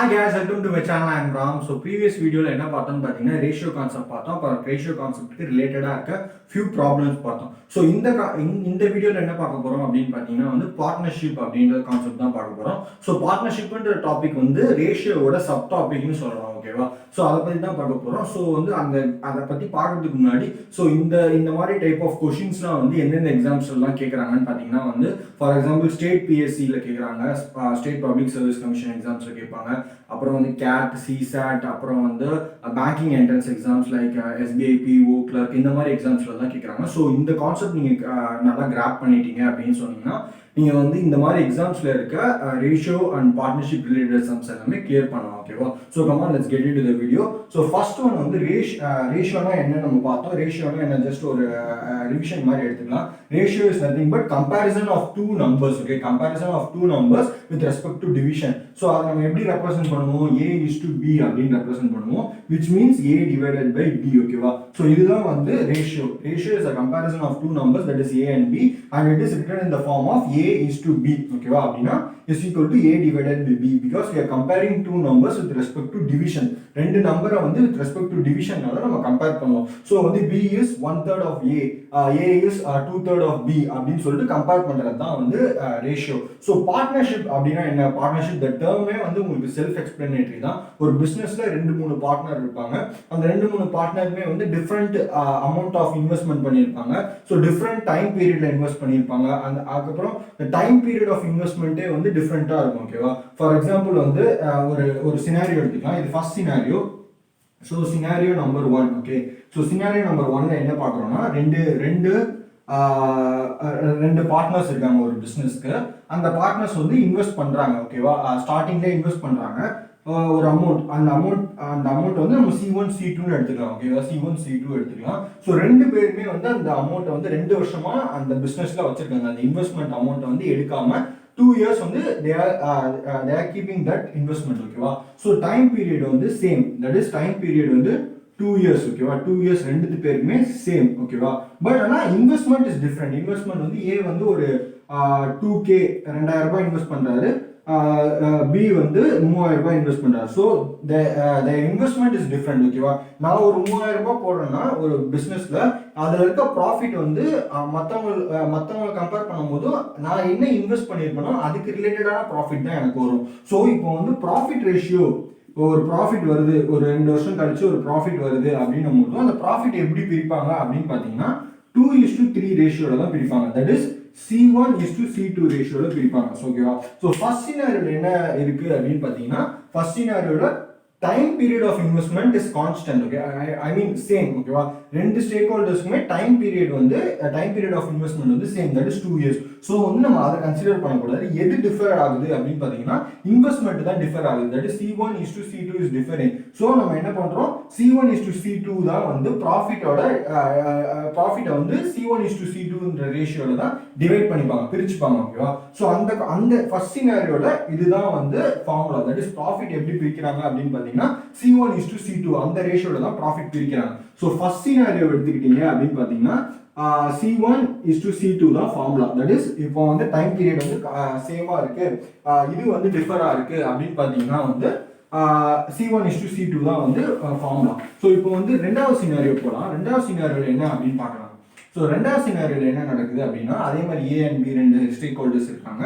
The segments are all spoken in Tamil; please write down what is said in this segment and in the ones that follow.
Hi guys, welcome to my channel. I am Ram. So previous video என்ன பார்த்தோம்னு பார்த்தீங்கன்னா ரேஷியோ கான்செப்ட் பார்த்தோம். அப்புறம் ரேஷியோ கான்செப்ட்க்கு ரிலேட்டடாக இருக்க ஃபியூ ப்ராப்ளம்ஸ் பார்த்தோம். ஸோ இந்த வீடியோவில் என்ன பார்க்க போகிறோம் அப்படின்னு பார்த்தீங்கன்னா வந்து பார்ட்னர்ஷிப் அப்படின்ற கான்செப்ட் தான் பார்க்க போகிறோம். ஸோ பார்ட்னர்ஷிப்ன்ற டாபிக் வந்து ரேஷியோவோட சப் டாபிக்னு சொல்லலாம். ஓகேவா? ஸோ அதை பற்றி தான் பார்க்க போகிறோம். ஸோ வந்து அதை பற்றி பார்க்கறதுக்கு முன்னாடி ஸோ இந்த மாதிரி டைப் ஆஃப் கொஷின்ஸ்லாம் வந்து எந்தெந்த எக்ஸாம்ஸ் எல்லாம் கேட்குறாங்கன்னு பார்த்தீங்கன்னா வந்து ஃபார் எக்ஸாம்பிள் ஸ்டேட் பிஎஸ்சியில் கேட்குறாங்க, ஸ்டேட் பப்ளிக் சர்வீஸ் கமிஷன் எக்ஸாம்ஸில் கேட்பாங்க, அப்புறம் வந்து கேட், சிசாட், அப்புறம் வந்து banking entrance exams like SBI, PO, clerk இந்த மாதிரி எக்ஸாம்ஸ்ல தான் கேட்குறாங்க. ஸோ இந்த கான்செப்ட் நீங்கள் நல்லா கிராப் பண்ணிட்டீங்க அப்படின்னு சொன்னீங்கன்னா நீங்கள் வந்து இந்த மாதிரி எக்ஸாம்ஸ்ல இருக்க ratio and partnership related sums எல்லாமே கிளியர் பண்ணலாம். ஓகேவா? So come on let's get into the video. So first one வந்து ரேஷியோனா என்ன நம்ம பார்த்தோம். ரேஷியோனா என்ன ஜஸ்ட் ஒரு ரிவிஷன் மாதிரி எடுத்துக்கலாம். Ratio is nothing but comparison of two numbers. Okay, comparison of two numbers with respect to division. So அதை நம்ம எப்படி ரெப்ரசென்ட் பண்ணுவோம்? A is to B அப்படின்னு ரெப்ரசென்ட் பண்ணுவோம், which means A divided by B. ஓகேவா? ஸோ இதுதான் வந்து ratio. Ratio is a comparison of two numbers, that is A and B, and it is written in the form of A is to B. ஓகேவா? அப்படின்னா is equal to A divided by B because we are comparing two numbers with respect to division. ரெண்டு நம்பரை வந்து with respect to divisionனால நம்ம கம்பேர் பண்ணுவோம். ஸோ வந்து B is 1/3 of A, A is 2/3 of B அப்படின்னு சொல்லிட்டு கம்பேர் பண்றது தான் வந்து ரேஷியோ. ஸோ பார்ட்னர்ஷிப் அப்படின்னா என்ன? பார்ட்னர்ஷிப் த டேர்மே வந்து உங்களுக்கு செல்ஃப் எக்ஸ்பிளனேட்டரி தான். ஒரு பிசினஸ்ல 2-3 பார்ட்னர் இருப்பாங்க. அந்த 2-3 பார்ட்னருமே வந்து டிஃப்ரெண்ட் அமௌண்ட் ஆஃப் இன்வெஸ்ட்மெண்ட் பண்ணியிருப்பாங்க. ஸோ டிஃப்ரெண்ட் டைம் பீரியட்ல இன்வெஸ்ட் பண்ணியிருப்பாங்க. அதுக்கப்புறம் டைம் பீரியட் ஆஃப் இன்வெஸ்ட்மெண்ட்டே வந்து டிஃப்ரெண்டா இருக்கும். ஓகேவா? ஃபார் எக்ஸாம்பிள் வந்து ஒரு சினாரியோ எடுத்துக்கலாம். இது first scenario. So scenario number 1. Okay, so scenario number 1ல என்ன பார்க்குறோம்னா ரெண்டு பார்ட்னர்ஸ் இருக்காங்க ஒரு பிஸ்னஸ்க்கு. அந்த பார்ட்னர்ஸ் வந்து இன்வெஸ்ட் பண்றாங்க. ஓகேவா? ஸ்டார்டிங்ல இன்வெஸ்ட் பண்றாங்க ஒரு அமௌண்ட். அந்த அமௌண்ட் வந்து நம்ம C1 C2ன்னு எடுத்துக்கலாம். ஓகேவா? C1 C2 எடுத்துக்கலாம். ஸோ ரெண்டு பேருமே வந்து அந்த அமௌண்ட்டை வந்து 2 வருஷமா அந்த பிஸ்னஸ்ல வச்சிருக்காங்க. அந்த இன்வெஸ்ட்மெண்ட் அமௌண்ட்டை வந்து எடுக்காம 2 years வந்து they are keeping that investment. ஓகேவா? ஸோ டைம் பீரியட் வந்து same, that is time period வந்து 2 years. ஓகேவா? 2 years ரெண்டு பேருமே சேம். ஓகேவா? பட் ஆனால் இன்வெஸ்ட்மெண்ட் இஸ் டிஃப்ரெண்ட். இன்வெஸ்ட்மெண்ட் வந்து A வந்து ஒரு 2K 2000 ரூபாய் இன்வெஸ்ட் பண்றாரு, B வந்து 3000 ரூபாய் இன்வெஸ்ட் பண்றாரு. So the investment is different. ஓகேவா? நான் ஒரு 3000 ரூபாய் போடுறேன்னா ஒரு பிஸ்னஸ்ல அதுல இருக்க ப்ராஃபிட் வந்து மற்றவங்களை கம்பேர் பண்ணும்போது நான் என்ன இன்வெஸ்ட் பண்ணியிருப்பேனோ அதுக்கு ரிலேட்டடான ப்ராஃபிட் தான் எனக்கு வரும். ஸோ இப்போ வந்து ப்ராஃபிட் ரேஷியோ, ஒரு ப்ராஃபிட் வருது, ஒரு 2 வருஷம் கழிச்சு ஒரு ப்ராஃபிட் வருது அப்படின்னும் போது அந்த ப்ராஃபிட் எப்படி பிரிப்பாங்க அப்படின்னு பார்த்தீங்கன்னா 2:3 ரேஷியோல தான் பிரிப்பாங்க. That is C1 to C2 ரேஷியோல பிரிப்பாங்க. ஓகேவா? ஸோ ஃபர்ஸ்ட் சினாரியோல என்ன இருக்கு அப்படின்னு பார்த்தீங்கன்னா ஃபர்ஸ்ட் சினாரியோல time period of investment is constant. Okay, I mean same. ஓகேவா? ரெண்டு ஸ்டேக் ஹோல்டர்ஸ்க்குமே டைம் பீரியட் ஆஃப் இன்வெஸ்ட்மெண்ட் வந்து same, that is 2 years. So வந்து நம்ம அதை கன்சிடர் பண்ணக்கூடாது. எது டிஃபர் ஆகுது அப்படின்னு பார்த்தீங்கன்னா இன்வெஸ்ட்மெண்ட் தான் டிஃபர் ஆகுது. That is C1 to C2 is differing. So நம்ம என்ன பண்றோம்? C1 to C2 தான் வந்து ப்ராஃபிட்டை வந்து C1 to C2ன்ற ரேஷியோல தான் டிவைட் பண்ணிப்பாங்க, பிரிச்சுப்பாங்க. ஓகேவா? ஸோ அந்த ஃபர்ஸ்ட் சினாரியோல இதுதான் வந்து ஃபார்முலா. தட் இஸ் ப்ராஃபிட் எப்படி பிரிக்கிறாங்க அப்படின்னு பார்த்தீங்கன்னா C1 to C2 அந்த ரேஷியோல தான் ப்ராஃபிட் பிரிக்கிறாங்க. ஸோ ஃபர்ஸ்ட் சினாரியோ எடுத்துக்கிட்டீங்க அப்படின்னு பார்த்தீங்கன்னா C1 to C2 தான் ஃபார்முலா. தட் இஸ் இப்போ வந்து டைம் பீரியட் வந்து சேமா இருக்கு, இது வந்து டிஃபரா இருக்கு அப்படின்னு பார்த்தீங்கன்னா வந்து C1 to C2 தான் வந்து ஃபார்முலா. ஸோ இப்போ வந்து ரெண்டாவது சினாரியோ போகலாம். ரெண்டாவது சினாரியோல என்ன அப்படின்னு பார்க்கலாம். ஸோ ரெண்டாவது சினாரியோல என்ன நடக்குது அப்படின்னா அதே மாதிரி A and B ரெண்டு ஸ்டேக் ஹோல்டர்ஸ் இருக்காங்க.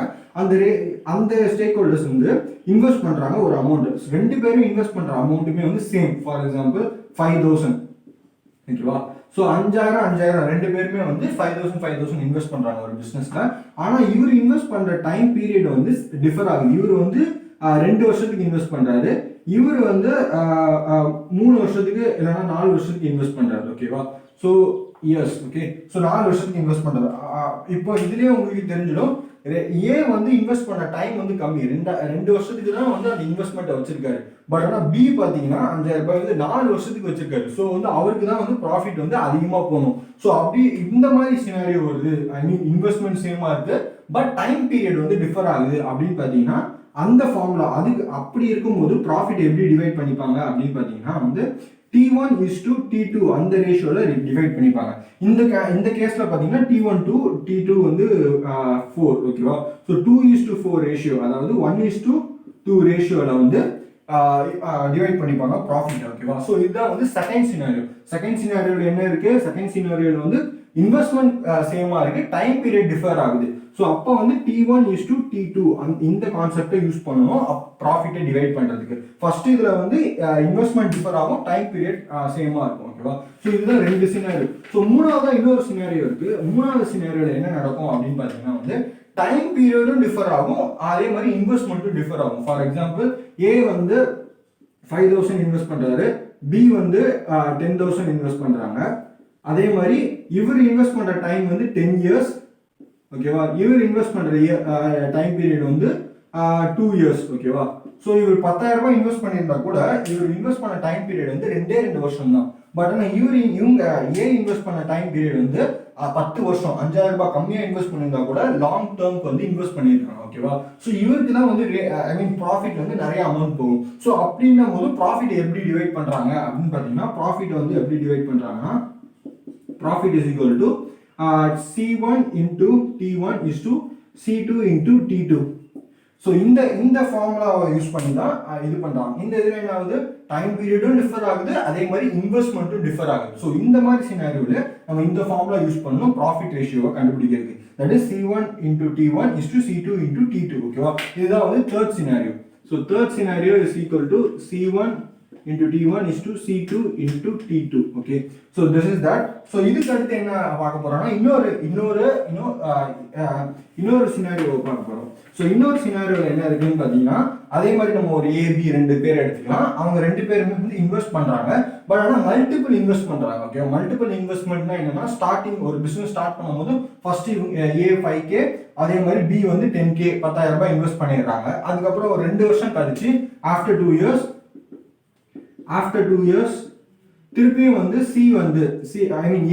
அந்த ஸ்டேக் ஹோல்டர்ஸ் வந்து இன்வெஸ்ட் பண்றாங்க ஒரு அமௌண்ட். ரெண்டு பேரும் இன்வெஸ்ட் பண்ற அமௌண்ட்டுமே வந்து சேம். For example 5000. ஓகேவா? ஸோ 5000 ரெண்டு பேருமே வந்து 5000 இன்வெஸ்ட் பண்றாங்க ஒரு பிசினஸ்ல. ஆனா இவர் இன்வெஸ்ட் பண்ற டைம் பீரியட் வந்து டிஃபர் ஆகுது. இவர் வந்து 2 வருஷத்துக்கு இன்வெஸ்ட் பண்றாரு, இவர் வந்து 3 வருஷத்துக்கு இல்லைன்னா 4 வருஷத்துக்கு இன்வெஸ்ட் பண்றாரு. ஓகேவா? So years. ஓகே, ஸோ 4 வருஷத்துக்கு இன்வெஸ்ட் பண்றாரு. இப்போ இதுலயே உங்களுக்கு தெரிஞ்சிடும் ஏ வந்து இன்வெஸ்ட் பண்ண டைம் வந்து கம்மி, 2 வருஷத்துக்கு தான் வந்து அந்த இன்வெஸ்ட்மெண்ட் வச்சிருக்காரு. பட் ஆனால் பி பார்த்தீங்கன்னா 5000 ரூபாய் வந்து 4 வருஷத்துக்கு வச்சிருக்காரு. ஸோ வந்து அவருக்கு தான் வந்து ப்ராஃபிட் வந்து அதிகமாக போகணும். ஸோ அப்படி இந்த மாதிரி சினாரியோ வருது. ஐ மீன் இன்வெஸ்ட்மெண்ட் சேமா இருக்கு பட் டைம் பீரியட் வந்து டிஃபர் ஆகுது அப்படின்னு பார்த்தீங்கன்னா அந்த ஃபார்முலா அதுக்கு அப்படி இருக்கும்போது ப்ராஃபிட் எப்படி டிவைட் பண்ணிப்பாங்க அப்படின்னு பார்த்தீங்கன்னா வந்து T1 to T2 அந்த ரேஷியோல டிவைட் பண்ணிப்பாங்க. இந்த கேஸ்ல பாத்தீங்கன்னா T1 to T2 வந்து 4. ஓகேவா? ஸோ 2:4 ரேஷியோ, அதாவது 1:2 ரேஷியோல வந்து டிவைட் பண்ணிப்பாங்க ப்ராஃபிட். ஓகேவா? ஸோ இதுதான் வந்து செகண்ட் சினாரியோ. செகண்ட் சினாரியோவில் என்ன இருக்கு? செகண்ட் சினாரியோவில் வந்து இன்வெஸ்ட்மெண்ட் சேமா இருக்கு, டைம் பீரியட் டிஃபர் ஆகுது. ஸோ அப்போ வந்து T1 is to T2 இந்த கான்செப்டை யூஸ் பண்ணணும் ப்ராஃபிட்டை டிவைட் பண்ணுறதுக்கு. ஃபர்ஸ்ட் இதில் வந்து இன்வெஸ்ட்மெண்ட் டிஃபர் ஆகும், டைம் பீரியட் சேமாக இருக்கும். ஓகேவா? ஸோ இதுதான் ரெண்டு சினாரியோ. ஸோ மூணாவது இன்னொரு சினாரியோ இருக்கு. மூணாவது சினாரியோவில் என்ன நடக்கும் அப்படின்னு பார்த்தீங்கன்னா வந்து டைம் பீரியடும் டிஃபர் ஆகும், அதே மாதிரி இன்வெஸ்ட்மெண்ட்டும் டிஃபர் ஆகும். ஃபார் எக்ஸாம்பிள் ஏ வந்து 5,000 இன்வெஸ்ட் பண்ணுறாரு, பி வந்து 10,000 இன்வெஸ்ட் பண்ணுறாங்க. அதே மாதிரி இவர் இன்வெஸ்ட் பண்ணுற டைம் வந்து 10 இயர்ஸ். ஓகேவா? இவர் இன்வெஸ்ட் பண்ணுற டைம் பீரியட் வந்து 2 இயர்ஸ். ஓகேவா? ஸோ இவர் 10,000 ரூபாய் இன்வெஸ்ட் பண்ணியிருந்தா கூட இவர் இன்வெஸ்ட் பண்ண டைம் பீரியட் வந்து 2 வருஷம் தான். பட் ஆனால் இவங்க ஏ இன்வெஸ்ட் பண்ண டைம் பீரியட் வந்து 10 வருஷம், 5,000 ரூபாய் கம்மியாக இன்வெஸ்ட் பண்ணியிருந்தா கூட லாங் டேர்ம்க்கு வந்து இன்வெஸ்ட் பண்ணியிருக்காங்க. ஓகேவா? ஸோ இவருக்கு தான் வந்து ப்ராஃபிட் வந்து நிறைய அமௌண்ட் போகும். ஸோ அப்படின்னும் போது ப்ராஃபிட் எப்படி டிவைட் பண்ணுறாங்க அப்படின்னு பார்த்தீங்கன்னா, ப்ராஃபிட் வந்து எப்படி டிவைட் பண்ணுறாங்கன்னா, profit is equal to C1 into T1 is to C2 into T2. So இந்த ஃபார்முலாவை யூஸ் பண்ணி தான் இது பண்ணுறாங்க. இந்த இதில் என்ன ஆகுது? டைம் பீரியடும் டிஃபர் ஆகுது, அதே மாதிரி இன்வெஸ்ட்மெண்ட்டும் டிஃபர் ஆகுது. ஸோ இந்த மாதிரி சினாரியோவில் நம்ம இந்த ஃபார்முலா யூஸ் பண்ணணும் ப்ராஃபிட் ரேஷியோவை கண்டுபிடிக்கிறதுக்கு. That is C1 into T1 is to C2 into T2. ஓகேவா? இதுதான் வந்து third scenario. So third scenario is equal to C1 into T1 is to C2 into T2. Okay, so this is that. So இதுக்கு அடுத்து என்ன பார்க்க போறோம்னா இன்னொரு சினாரியோ பார்க்க போறோம். ஸோ இன்னொரு சினாரியோவில் என்ன இருக்குன்னு பார்த்தீங்கன்னா, அதே மாதிரி நம்ம ஒரு ஏபி 2 பேர் எடுத்துக்கலாம். அவங்க 2 பேருமே வந்து இன்வெஸ்ட் பண்றாங்க, பட் ஆனால் மல்டிபிள் இன்வெஸ்ட் பண்றாங்க. ஓகே, மல்டிபிள் இன்வெஸ்ட்மெண்ட்னா என்னன்னா, ஸ்டார்டிங் ஒரு பிசினஸ் ஸ்டார்ட் பண்ணும்போது ஃபர்ஸ்ட் ஏ 5K, அதே மாதிரி பி வந்து 10K 10,000 ரூபாய் இன்வெஸ்ட் பண்ணிடுறாங்க. அதுக்கப்புறம் ஒரு 2 வருஷம் கழிச்சு ஆஃப்டர் 2 இயர்ஸ் திருப்பியும் வந்து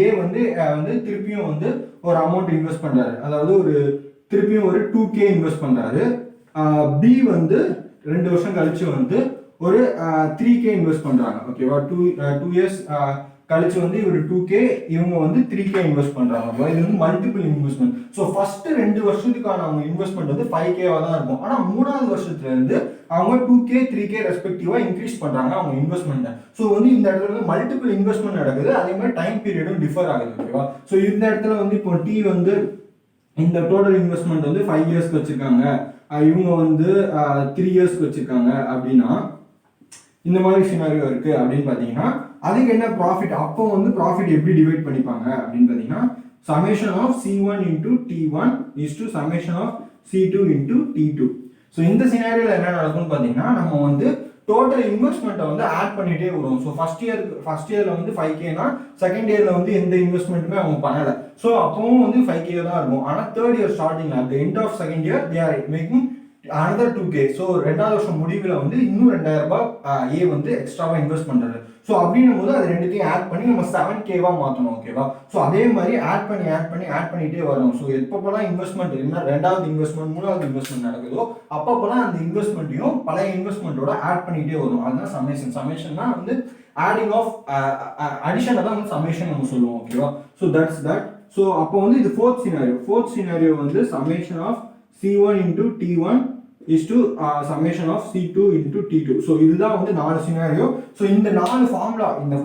ஏ வந்து திருப்பியும் வந்து ஒரு அமௌண்ட் இன்வெஸ்ட் பண்றாரு. அதாவது திருப்பியும் ஒரு 2K இன்வெஸ்ட் பண்றாரு. பி வந்து 2 வருஷம் கழிச்சு வந்து ஒரு 3K இன்வெஸ்ட் பண்றாங்க. ஓகேவா? 2 இயர்ஸ் கழிச்சு வந்து இவர் 2K, இவங்க வந்து 3K இன்வெஸ்ட் பண்றாங்க. இது வந்து மல்டிபிள் இன்வெஸ்ட்மெண்ட். ஸோ ஃபர்ஸ்ட் 2 வருஷத்துக்கான அவங்க இன்வெஸ்ட்மெண்ட் வந்து 5K-வா தான் இருக்கும். ஆனால் 3வது வருஷத்துல இருந்து அவங்க 2K 3K ரெஸ்பெக்டிவா இன்க்ரீஸ் பண்றாங்க அவங்க இன்வெஸ்ட்மெண்ட். ஸோ வந்து இந்த இடத்துல வந்து மல்டிபிள் இன்வெஸ்ட்மெண்ட் நடக்குது, அதே மாதிரி டைம் பீரியடும் டிஃபர் ஆகுது. ஓகேவா? ஸோ இந்த இடத்துல வந்து இப்போ டி வந்து இந்த டோட்டல் இன்வெஸ்ட்மெண்ட் வந்து 5 இயர்ஸ்க்கு வச்சிருக்காங்க, இவங்க வந்து 3 இயர்ஸ்க்கு வச்சிருக்காங்க அப்படின்னா இந்த மாதிரி சினாரியோ இருக்கு அப்படின்னு பார்த்தீங்கன்னா, அதுக்கு என்ன ப்ராஃபிட், அப்போ வந்து ப்ராஃபிட் எப்படி டிவைட் பண்ணிப்பாங்க அப்படின்னு பார்த்தீங்கன்னா, summation of C1 into T1 is to summation of C2 into T2. So இந்த சினாரியோவில் என்ன நடக்கும்னு பார்த்தீங்கன்னா, நம்ம வந்து டோட்டல் இன்வெஸ்ட்மெண்ட்டை வந்து ஆட் பண்ணிட்டே வரும். ஸோ ஃபர்ஸ்ட் இயரில் வந்து 5K-னா செகண்ட் இயரில் வந்து எந்த இன்வெஸ்ட்மெண்ட்டுமே அவங்க பண்ணலை. ஸோ அப்பவும் வந்து 5K தான் இருக்கும். ஆனால் தேர்ட் இயர் ஸ்டார்டிங்கில் at the end of second year they are making another 2K. So 2வது வருஷம் முடிவில் வந்து இன்னும் 2,000 ரூபாய் ஏ வந்து எக்ஸ்ட்ராவாக இன்வெஸ்ட் பண்ணுறது. ஸோ அப்படின்னும் போது அது ரெண்டுத்தையும் ஆட் பண்ணி நம்ம 7K-வா மாற்றணும். ஓகேவா? ஸோ அதே மாதிரி ஆட் பண்ணிட்டே வரணும். ஸோ எப்பப்பெல்லாம் இன்வெஸ்ட்மெண்ட் என்ன 2வது இன்வெஸ்ட்மெண்ட் 3வது இன்வெஸ்ட்மெண்ட் நடக்குதோ அப்பப்பெல்லாம் அந்த இன்வெஸ்ட்மெண்ட்டையும் பழைய இன்வெஸ்ட்மெண்ட்டோட ஆட் பண்ணிட்டே வரும். அதுதான் சமேஷன்னா வந்து ஆடிங் ஆஃப் அடிஷனை தான் வந்து சமேஷன் நம்ம சொல்லுவோம். ஓகேவா? So that's that. ஸோ அப்போ வந்து இது ஃபோர்த் சினாரியோ வந்து summation of C1 into T1 is to summation of C2 into T2. So இதுதான் வந்து 4 சினாரியோ. ஸோ இந்த 4 ஃபார்முலா இந்த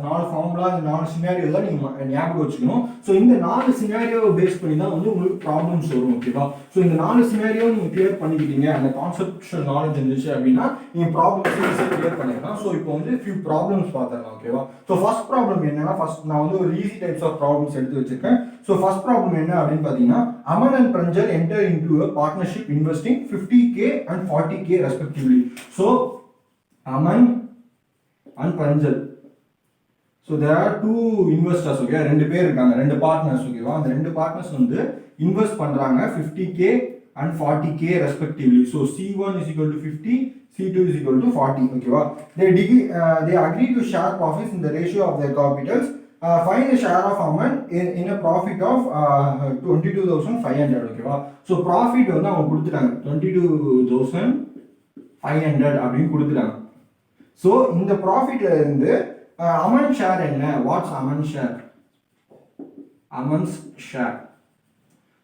4 சினாரியோ தான் நீங்கள் ஞாபகம் வச்சுக்கணும். ஸோ இந்த 4 சினாரியோவை பேஸ் பண்ணி தான் வந்து உங்களுக்கு ப்ராப்ளம்ஸ் வரும். ஓகேவா? ஸோ இந்த 4 சினாரியோ நீங்கள் கிளியர் பண்ணிக்கிட்டீங்க, அந்த கான்செப்டுவல் நாலேஜ் இருந்துச்சு அப்படின்னா நீங்கள் ப்ராப்ளம்ஸ் ஈஸியாக கிளியர் பண்ணிடலாம். ஸோ இப்போ வந்து ஃபியூ ப்ராப்ளம்ஸ் பார்த்துடலாம். ஓகேவா? ஸோ ஃபர்ஸ்ட் ப்ராப்ளம் என்னன்னா, நான் வந்து ஒரு ஈஸி டைப்ஸ் ஆஃப் ப்ராப்ளம்ஸ் எடுத்து வச்சிருக்கேன். ஸோ ஃபர்ஸ்ட் ப்ராப்ளம் என்ன அப்படின்னு பார்த்தீங்கன்னா, Aman and Pranjal enter into a partnership investing 50K and 40K respectively. So Aman and Pranjal, so there are 2 investors. Okay, 2 பேர் இருக்காங்க, 2 பார்ட்னர்ஸ். ஓகேவா? அந்த 2 பார்ட்னர்ஸ் வந்து இன்வெஸ்ட் பண்றாங்க 50K and 40K respectively. So C1 is equal to 50, C2 is equal to 40. ஓகேவா? They agree to share profits in the ratio of their capitals. Find the share of Aman in a profit of 22,500. ஓகேவா? ஸோ ப்ராஃபிட் வந்து அவங்க கொடுத்துட்டாங்க 22,500 அப்படின்னு கொடுத்துட்டாங்க. ஸோ இந்த ப்ராஃபிட்ல இருந்து அமன் ஷேர் என்ன, வாட்ஸ் அமன்ஸ் ஷேர்.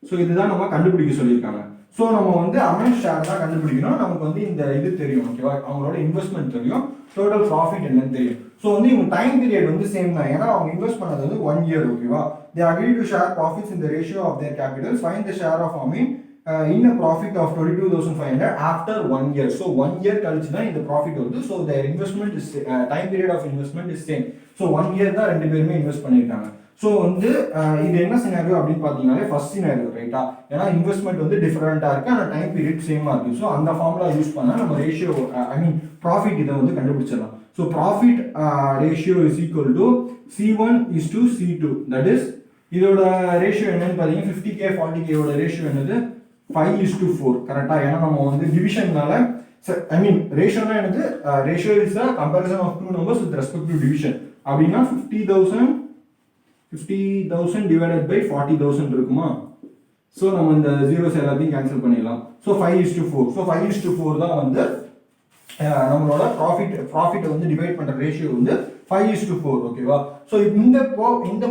ஸோ இதுதான் நம்ம கண்டுபிடிக்க சொல்லியிருக்காங்க. ஸோ நம்ம வந்து அமௌண்ட் ஷேர் தான் கண்டுபிடிக்கணும். நமக்கு வந்து இந்த இது தெரியும் ஓகேவா, அவங்களோட இன்வெஸ்ட்மெண்ட் தெரியும், டோட்டல் ப்ராஃபிட் என்னன்னு தெரியும். ஸோ வந்து இவங்க டைம் பீரியட் வந்து சேம் தான், ஏன்னா அவங்க இன்வெஸ்ட் பண்ணது வந்து 1 year ஓகேவா. They agree to share profits in the ratio of their capital, find the share of Ameen in a profit of 22,500 after 1 year. So 1 year கழிச்சு தான் இந்த ப்ராஃபிட் வருது. So their investment is time period of investment is same. So 1 year தான் ரெண்டு பேருமே இன்வெஸ்ட் பண்ணியிருக்காங்க. ஸோ வந்து இது என்ன சினாரியோ அப்படின்னு பார்த்தீங்கன்னாலே ஃபர்ஸ்ட் சினாரியோ ரைட்டா, ஏன்னா இன்வெஸ்ட்மெண்ட் வந்து டிஃபரெண்டாக இருக்கு, ஆனால் டைம் பீரியட் சேமாக இருக்கு. ஸோ அந்த ஃபார்முலா யூஸ் பண்ணால் நம்ம ரேஷியோ ஐ மீன் ப்ராஃபிட் இதை வந்து கண்டுபிடிச்சிடலாம். So profit ratio is equal to C1 is to C2. That is இதோட ரேஷியோ என்னன்னு பார்த்தீங்கன்னா 50K 40K ஓட ரேஷியோ என்னது 5:4 கரெக்டா. ஏன்னா நம்ம வந்து டிவிஷன்னால ஐ மீன் ரேஷியோனா என்னது, ratio is a comparison of two numbers with respect to division. அப்படின்னா 50,000 divided by 40,000 இருக்குமா. ஸோ நம்ம இந்த ஜீரோஸ் எல்லாத்தையும் கேன்சல் பண்ணிடலாம். ஸோ 5:4. ஸோ 5:4 தான் வந்து நம்மளோட ப்ராஃபிட் வந்து டிவைட் பண்ற ரேஷியோ வந்து 5:4 ஓகேவா. ஸோ இந்த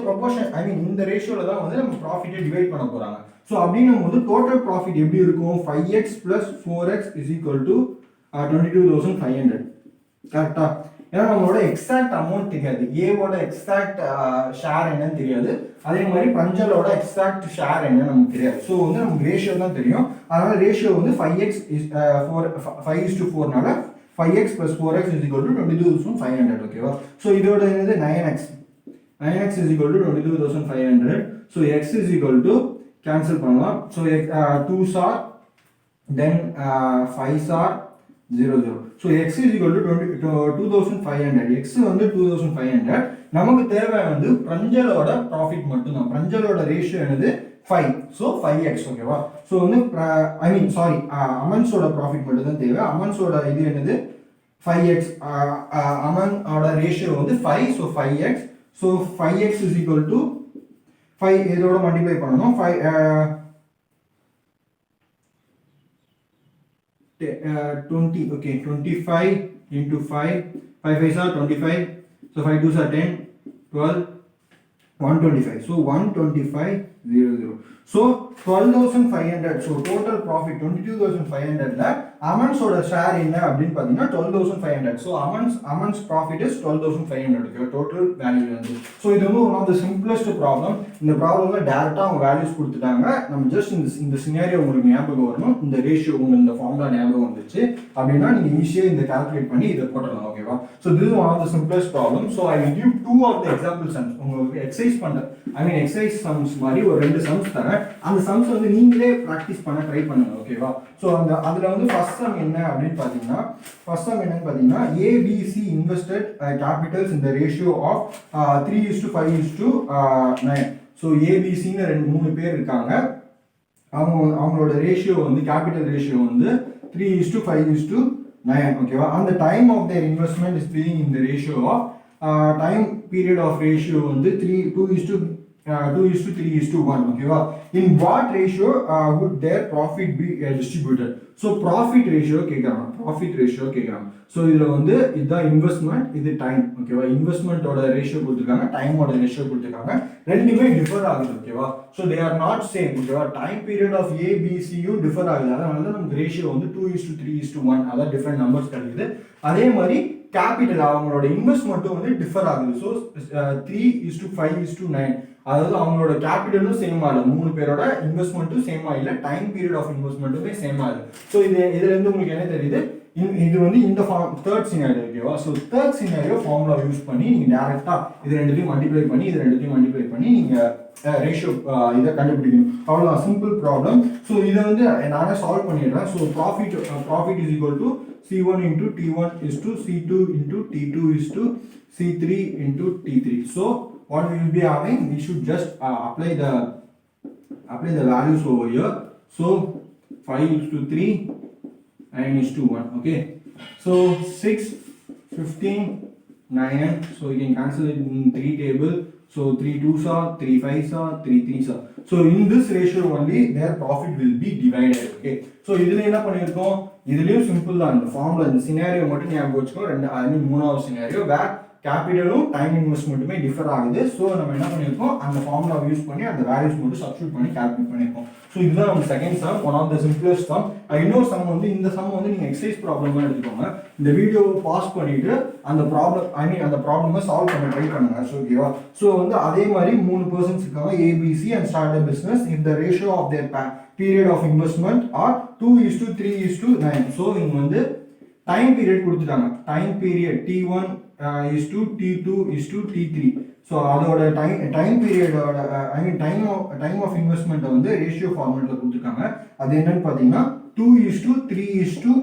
ப்ரொபோர்ஷன் ஐ மீன் இந்த ரேஷியோல தான் வந்து நம்ம ப்ராஃபிட்டை டிவைட் பண்ண போறாங்க. ஸோ அப்படின்னும் போது டோட்டல் ப்ராஃபிட் எப்படி இருக்கும், 5x plus 4x is equal to 22,500 கரெக்டா. ஏன்னா நம்மளோட எக்ஸாக்ட் அமௌண்ட் தெரியாது, ஏவோட எக்ஸாக்ட் ஷேர் என்னன்னு தெரியாது, அதே மாதிரி பஞ்சலோட எக்ஸாக்ட் ஷேர் என்னன்னு நமக்கு தெரியாது. ஸோ வந்து நமக்கு ரேஷியோ தான் தெரியும். அதனால ரேஷியோ வந்து 5:4னால 5x plus 4x is equal to 22,500 ஓகேவா. ஸோ இதோட என்னது 9x is equal to 22,500. So x is equal to cancel பண்ணலாம். So 2s are then 5s are 0. So x is equal to 22,500. x வந்து 2,500. நமக்கு தேவை வந்து பிரஞ்சலோட ப்ராஃபிட் மட்டும்தான். பிரஞ்சலோட ரேஷியோ என்னது 5. ஸோ 5x ஓகேவா. ஸோ வந்து ஐ மீன் சாரி அமன்ஸோட ப்ராஃபிட் மட்டும் தான் தேவை. அமன்ஸோட இது என்னது 5x, அமனோட ரேஷியோ வந்து 5. So 5x. So 5x is equal to 5 இதோட மல்டிப்ளை பண்ணணும். 20 okay 25 into 5 5 are 25. So 5 2s are 10 12 125. So 125,000. So 12,500. So total profit 22,500 ல அமன்ஸோட ஷேர் என்ன அப்படின்னு பார்த்தீங்கன்னா 12,500. So Aman's profit is 12,500 okay total value வந்து. ஸோ இது வந்து one of the simplest problem. இந்த ப்ராப்ளம்ல டேரெக்டாக அவங்க வேல்யூஸ் கொடுத்துட்டாங்க. நம்ம ஜஸ்ட் இந்த சினாரியோ உங்களுக்கு ஞாபகம் வரணும், இந்த ரேஷியோ உங்களுக்கு இந்த ஃபார்முலா ஞாபகம் வந்துச்சு அப்படின்னா நீங்கள் ஈஸியாக இந்த கால்குலேட் பண்ணி இதை போட்டலாம் ஓகேவா. So this is one of the simplest problem. So I will give 2 of the example sums. உங்களுக்கு எக்ஸசைஸ் பண்ண ஐ மீன் எக்ஸசைஸ் சம்ஸ் மாதிரி ஒரு 2 சம்ஸ் தரேன். அந்த சம்ஸ் வந்து நீங்களே ப்ராக்டிஸ் பண்ண ட்ரை பண்ணுங்க ஓகேவா. ஸோ அதில் வந்து ஃபர்ஸ்ட் சம் என்ன அப்படின்னு பார்த்தீங்கன்னா ABC இன்வெஸ்டட் கேபிட்டல்ஸ் இந்த ரேஷியோ ஆஃப் 3:5:9. ஸோ ஏபிசின்னு 3 பேர் இருக்காங்க. அவங்களோட ரேஷியோ வந்து கேபிட்டல் ரேஷியோ வந்து 3:5:9 ஓகேவா. அந்த time of their investment is being இந்த ratio of time period of ratio வந்து 2:3:1 ஓகேவா. In what ratio would their profit be distributed? So profit ratio கேக்குறாங்க. ஸோ இதுல வந்து இதுதான் இன்வெஸ்ட்மெண்ட், இது டைம் ஓகேவா. இன்வெஸ்ட்மெண்ட்டோட ரேஷியோ கொடுத்துருக்காங்க, டைமோட ரேஷியோ கொடுத்துருக்காங்க. ரெண்டுமே டிஃபர் ஆகுது ஓகேவா. So they are not same ஓகேவா. டைம் பீரியட் ஆஃப் ஏபிசியும் டிஃபர் ஆகுது. அதனால நமக்கு ரேஷியோ வந்து 2:3:1 அதான் டிஃபரெண்ட் நம்பர்ஸ் கிடைக்குது. அதே மாதிரி கேபிட்டல் அவங்களோட இன்வெஸ்ட்மெண்ட்டும் வந்து டிஃபர் ஆகுது. ஸோ 3:5:9 அதாவது அவங்களோட கேபிட்டலும் சேம் ஆகல, 3 பேரோட இன்வெஸ்ட்மெண்ட்டும் சேம் ஆகல, டைம் பீரியட் ஆஃப் இன்வெஸ்ட்மெண்ட்டுமே சேம் ஆகுது. ஸோ இதுல இருந்து உங்களுக்கு என்ன தெரியுது, இது வந்து இந்த தேர்ட் சினாரியோ ஓகேவா. So third scenario formula use பண்ணி நீங்க டைரக்டா இது ரெண்டுத்தையும் மல்டிப்ளை பண்ணி நீங்க ரேஷியோ இதை கண்டுபிடிக்கணும். அவ்வளோதான், சிம்பிள் ப்ராப்ளம். ஸோ இதை வந்து நானே சால்வ் பண்ணிடுறேன். So profit is equal to C1 into T1 is to C2 into T2 is to C3 into T3. So what we will be having, we should just apply the values over here. So 5:3 9:1 okay. So 6 15 9. So you can cancel it in 3 table. So 3 2s are 3 5s are 3 3s are. So in this ratio only their profit will be divided okay. So இதுல என்ன பண்ணிருக்கோம், இதுலயும் சிம்பிள் தான். இந்த ஃபார்முலா இந்த சினாரியோ மட்டும் ஞாபகம் வச்சுக்கோ. ஐ மீன் மூணாவது சினாரியோ வேர் கேபிட்டலும் டைம் இன்வெஸ்ட்மெண்ட்டுமே டிஃபர் ஆகுது. ஸோ நம்ம என்ன பண்ணியிருக்கோம், அந்த ஃபார்முலா யூஸ் பண்ணி அந்த வேல்யூஸ் மட்டும் சப்ஸ்டியூட் பண்ணி கால்குலேட் பண்ணியிருக்கோம். ஸோ இதுதான் நம்ம second sum, one of the simplest sum. இன்னொரு சம் வந்து இந்த சம் வந்து நீங்கள் எக்ஸசைஸ் ப்ராப்ளமாக எடுத்துக்கோங்க. இந்த வீடியோவை பாஸ் பண்ணிட்டு அந்த ப்ராப்ளம் அந்த ப்ராப்ளமை சால்வ் பண்ண ட்ரை பண்ணுங்க. ஸோ ஓகேவா. ஸோ வந்து அதே மாதிரி 3 பர்சன்ஸ் இருக்காங்க, ABC and start a business. If the ratio of their period of investment are 2:3:9. So இங்கே வந்து டைம் பீரியட் கொடுத்துட்டாங்க. Time period T1 T2 T3. So அதோட டைம் பீரியடோட டைம் ஆஃப் இன்வெஸ்ட்மெண்ட்டை வந்து ரேஷியோ ஃபார்மேட்டில் கொடுத்துருக்காங்க. அது என்னன்னு பார்த்தீங்கன்னா 2:3:6.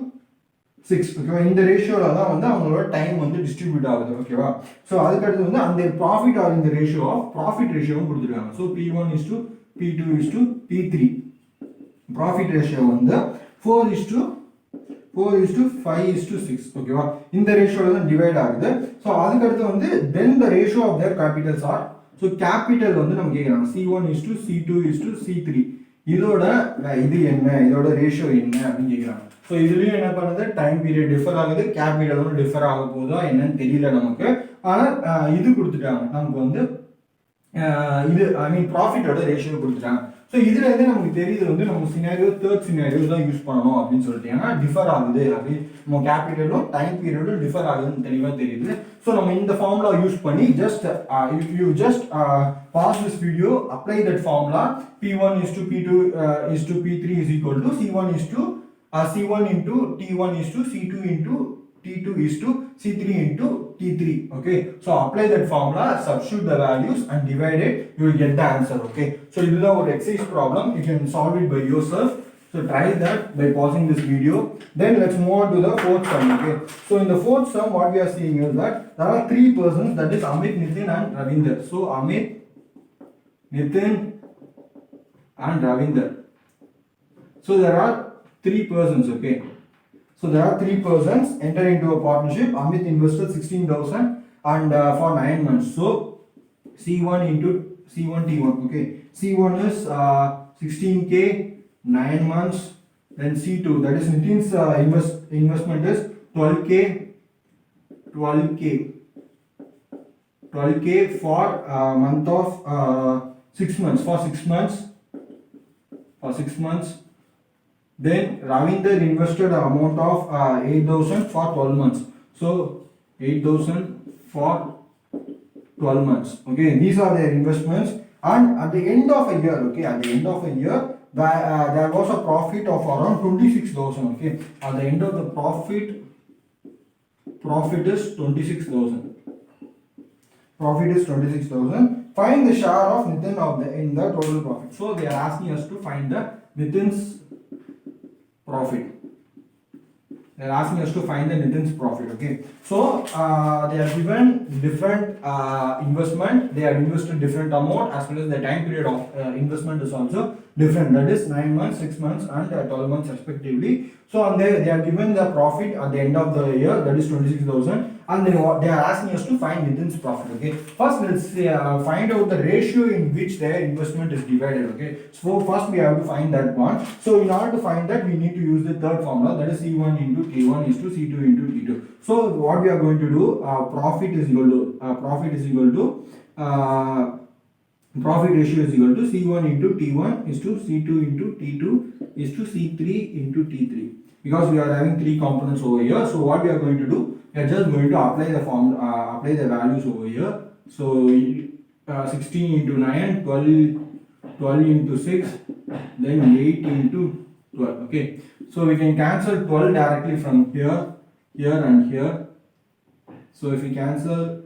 ஓகேவா. இந்த ரேஷியோவில் தான் வந்து அவங்களோட டைம் வந்து டிஸ்ட்ரிபியூட் ஆகுது. ஓகேவா. ஸோ அதுக்கடுத்து வந்து அந்த ப்ராஃபிட் ஆர் இந்த ரேஷியோ ஆஃப் ப்ராஃபிட் ரேஷியோவும் கொடுத்துருக்காங்க. So P1:P2:P3. ப்ராஃபிட் ரேஷியோ வந்து 4:5:6. ஓகேவா. இந்த ரேஷியோல தான் டிவைட் ஆகுது. ஸோ அதுக்கடுத்து வந்து then the ratio of their capitals are. So capital வந்து நம்ம கேட்குறாங்க C1:C2:C3. இதோட இது என்ன, இதோட ரேஷியோ என்ன அப்படின்னு கேட்குறாங்க. ஸோ இதுலயும் என்ன பண்ணுது, டைம் பீரியட் டிஃபர் ஆகுது, கேபிட்டலும் டிஃபர் ஆக போதா என்னன்னு தெரியல நமக்கு. ஆனால் இது கொடுத்துட்டாங்க நமக்கு வந்து இது ப்ராஃபிட்டோட ரேஷியோ கொடுத்துட்டாங்க. ஸோ இதுல இருந்து நமக்கு தெரியுது வந்து நம்ம சினாரியோ தேர்ட் சினாரியோ தான் யூஸ் பண்ணணும் அப்படின்னு சொல்லிட்டு, ஏன்னா டிஃபர் ஆகுது அப்படி நம்ம கேபிட்டலும் டைம் பீரியடும் டிஃபர் ஆகுதுன்னு தெளிவாக தெரியுது. ஸோ நம்ம இந்த ஃபார்முலா யூஸ் பண்ணி just pause this video, apply that formula. P1:P2:P3 is equal to C1 into T1 C2 into T2:C3 into T3. Okay, so apply that formula, substitute the values and divide it, you will get the answer. Okay, so this is our exercise problem. You can solve it by yourself. So try that by pausing this video. Then let's move on to the fourth sum. Okay, so in the fourth sum what we are seeing is that there are 3 persons, that is Amit, Nitin and Ravinder. So Amit, Nitin and Ravinder. So there are 3 persons. Okay, so there are 3 persons enter into a partnership. Amit invested 16,000 and for 9 months. So C1 T1. Okay, C1 is 16K 9 months. Then C2, that is Nitin's investment is 12K for month of 6 months. For 6 months. Then Ravinder invested an amount of 8,000 for 12 months. So 8,000 for 12 months. Okay, these are their investments. And at the end of a year, there was a profit of around 26,000. Okay, at the end of the profit is 26,000. Profit is 26,000. Find the share of Nitin in the total profit. So they are asking us to find the Nitin's profit. They are asking us to find the Nitin's profit. Okay, so they are given different investment. They have invested different amount, as well as the time period of investment is also different. That is 9 months, 6 months and 12 months respectively. So and they are given the profit at the end of the year, that is 26,000. And then they are asking us to find Nitin's profit. Okay, first let's find out the ratio in which their investment is divided. Okay, so first we have to find that one. So in order to find that, we need to use the third formula, that is C1 into T1 is to C2 into T2. So what we are going to do, profit ratio is equal to C1 into T1 is to C2 into T2 is to C3 into T3, because we are having 3 components over here. So what we are going to do, we are just going to apply the values over here. So 16 into 9, 12 into 6, then 8 into 12. Okay, so we can cancel 12 directly from here and here. So if we cancel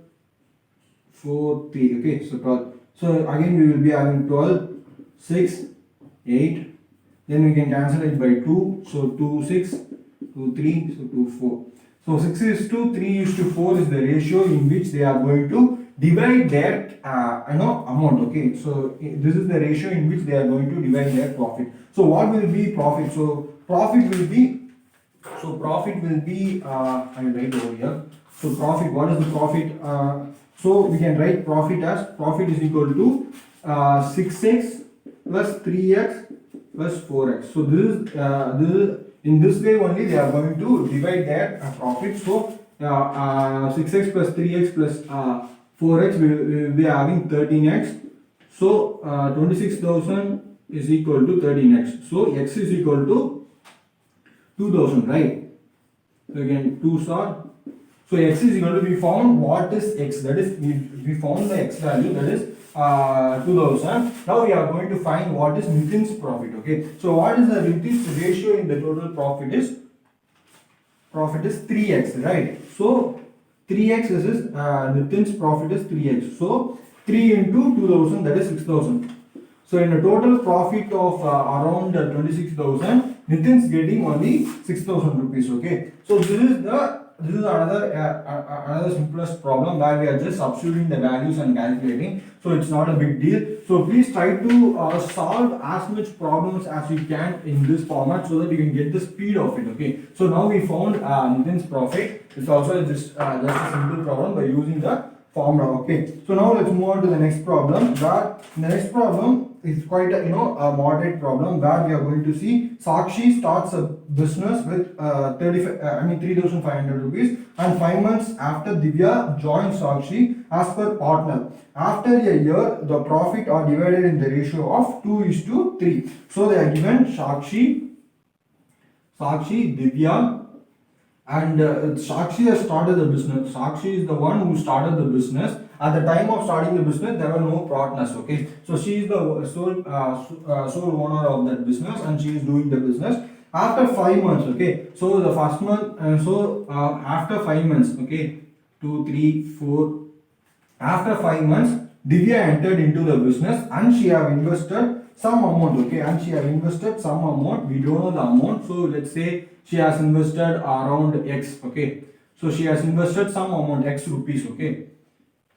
4, 3, okay, so 12. So again we will be having 12, 6, 8. Then we can cancel it by 2. So 2, 6, 2, 3, so 2, 4. So 6:3:4 is the ratio in which they are going to divide their amount. Okay, so this is the ratio in which they are going to divide their profit. So what will be profit? So profit will be I will write over here. So profit, what is the profit? So we can write profit as profit is equal to 6x plus 3x plus 4x. So this is in this way only they are going to divide their profit. So 6x plus 3x plus 4x, we will be having 13x. So 26,000 is equal to 13x. So x is equal to 2000, right? So again 2 are. So x is equal to, we found what is x, that is we found the x value, that is 2000. Now we are going to find what is Nitin's profit. Okay, so what is the Nitin's ratio in the total profit is 3x, right? So 3x is Nitin's profit is 3x. So 3 into 2000, that is 6000. So in a total profit of around 26,000, Nitin's getting only 6,000 rupees. Okay, so this is another simplest problem where we are just substituting the values and calculating. So it's not a big deal. So please try to solve as much problems as you can in this format so that you can get the speed of it. Okay, so now we found Nitin's profit. It's also just a simple problem by using the formula. Okay, so now let's move on to the next problem. Where the next problem is quite a a moderate problem where we are going to see Sakshi starts a business with 3,500 rupees, and 5 months after Divya joins Sakshi as per partner. After a year, the profit are divided in the ratio of 2:3. So they are given Sakshi, Divya, and Sakshi has started the business. Sakshi is the one who started the business. At the time of starting the business, there were no partners. Okay, so she is the sole owner of that business, and she is doing the business. After 5 months, okay, so the first month, after 5 months, okay, 2, 3, 4. After 5 months, Divya entered into the business and she have invested some amount. Okay, and she have invested some amount. We don't know the amount, so let's say she has invested around x. Okay, so she has invested some amount, x rupees. Okay,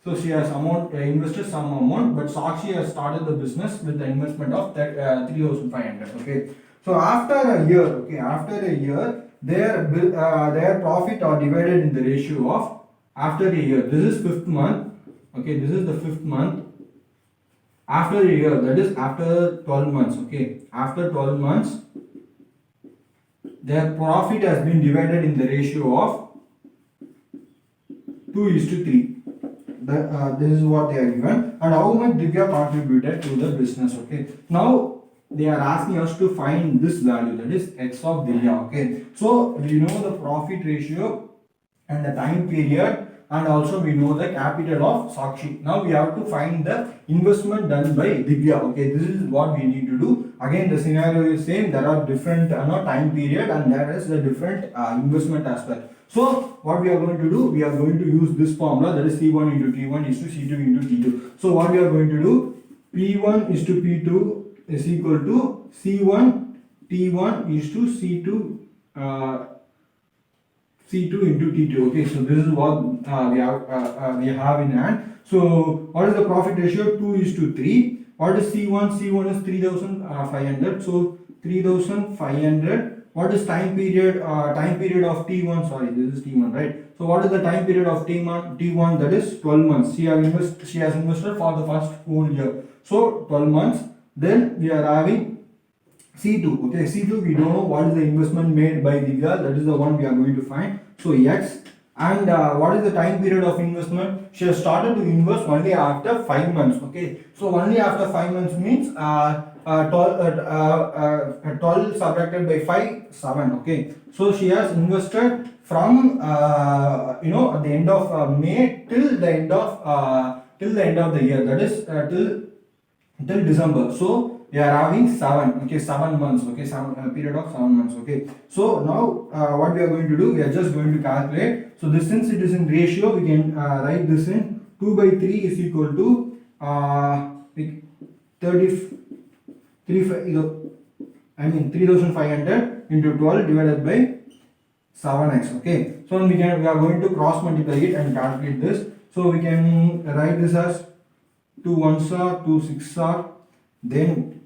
so she has invested some amount, but Sakshi has started the business with the investment of that 3,500. Okay, so after a year, their profit are divided in the ratio of, after a year, this is 5th month. Okay, this is the 5th month. After a year, that is after 12 months. Okay, after 12 months, their profit has been divided in the ratio of 2:3. This is what they are given, and how much Divya contributed to the business. Okay, now they are asking us to find this value, that is x of Divya. Okay, so we know the profit ratio and the time period, and also we know the capital of Sakshi. Now we have to find the investment done by Divya. Okay, this is what we need to do. Again, the scenario is same. There are different time period, and there is a different investment as well. So what we are going to do, we are going to use this formula, that is C1 into T1 is to C2 into T2. So what we are going to do, P1 is to P2 is equal to C1 T1 is to C2 into T2. Okay, so this is what we have in hand. So what is the profit ratio? 2:3. What is C1? C1 is 3,500. So 3,500. What is time period? Time period of T1. Sorry, this is T1, right? So what is the time period of T1? That is 12 months. She has invested for the first whole year. So 12 months. Then we are having C2. Okay, C2 we don't know what is the investment made by Divya. That is the one we are going to find. So X. And what is the time period of investment? She has started to invest only after 5 months. Okay, so only after 5 months means 12 subtracted by 5, 7. Okay, so she has invested from at the end of May till the end of the year. That is till December. So we are having 7. Okay, 7 months. Okay, period of 7 months. Okay, so now what we are going to do, we are just going to calculate. So this, since it is in ratio, we can write this in 2/3 is equal to 3,500 into 12 divided by 7x. Okay, so we are going to cross multiply it and calculate this. So we can write this as 2 1s are 2 6 are, then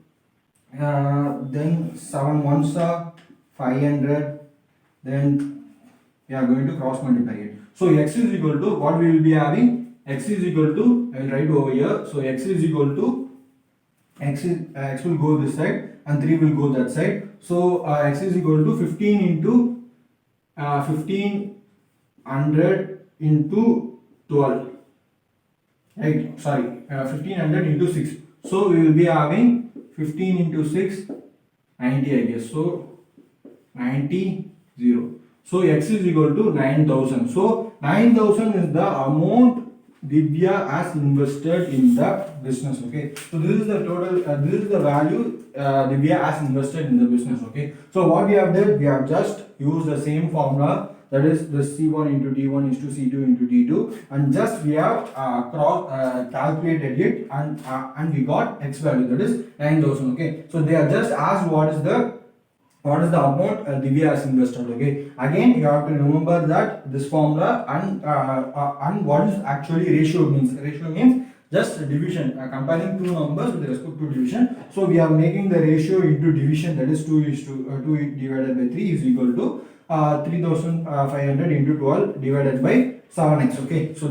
7 1s are 500, then we are going to cross multiply it. So x is equal to, what we will be having, x is equal to, I will write over here. So x is equal to, x will go this side and 3 will go that side. So x is equal to 15 into 15 100 into 12, right? Sorry, 1500 into 6. So we will be having 15 into 6, 90, I guess. So 90, 0. So x is equal to 9000. So 9000 is the amount Divya has invested in the business. Okay, so this is the total, this is the value Divya has invested in the business. Okay, so what we have done, we have just used the same formula, that is the C1 into D1 is to C2 into D2, and just we have calculated it, and we got x value, that is 9000. Okay, so they are just asked what is the amount Divya has invested. Okay, again you have to remember that this formula, and what is actually ratio means. Ratio means just division, comparing two numbers with respect to division. So we are making the ratio into division, that is 2 is to 2 divided by 3 is equal to 3500 into 12 divided by 7x. Okay, so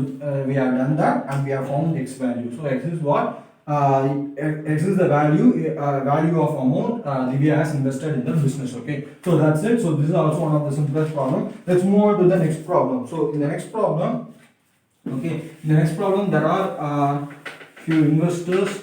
we have done that and we have found x value. So x is what, x is the value of amount Divya has invested in the business. Okay, so that's it. So this is also one of the simplest problem. Let's move on to the next problem. So in the next problem, okay, in the next problem there are few investors.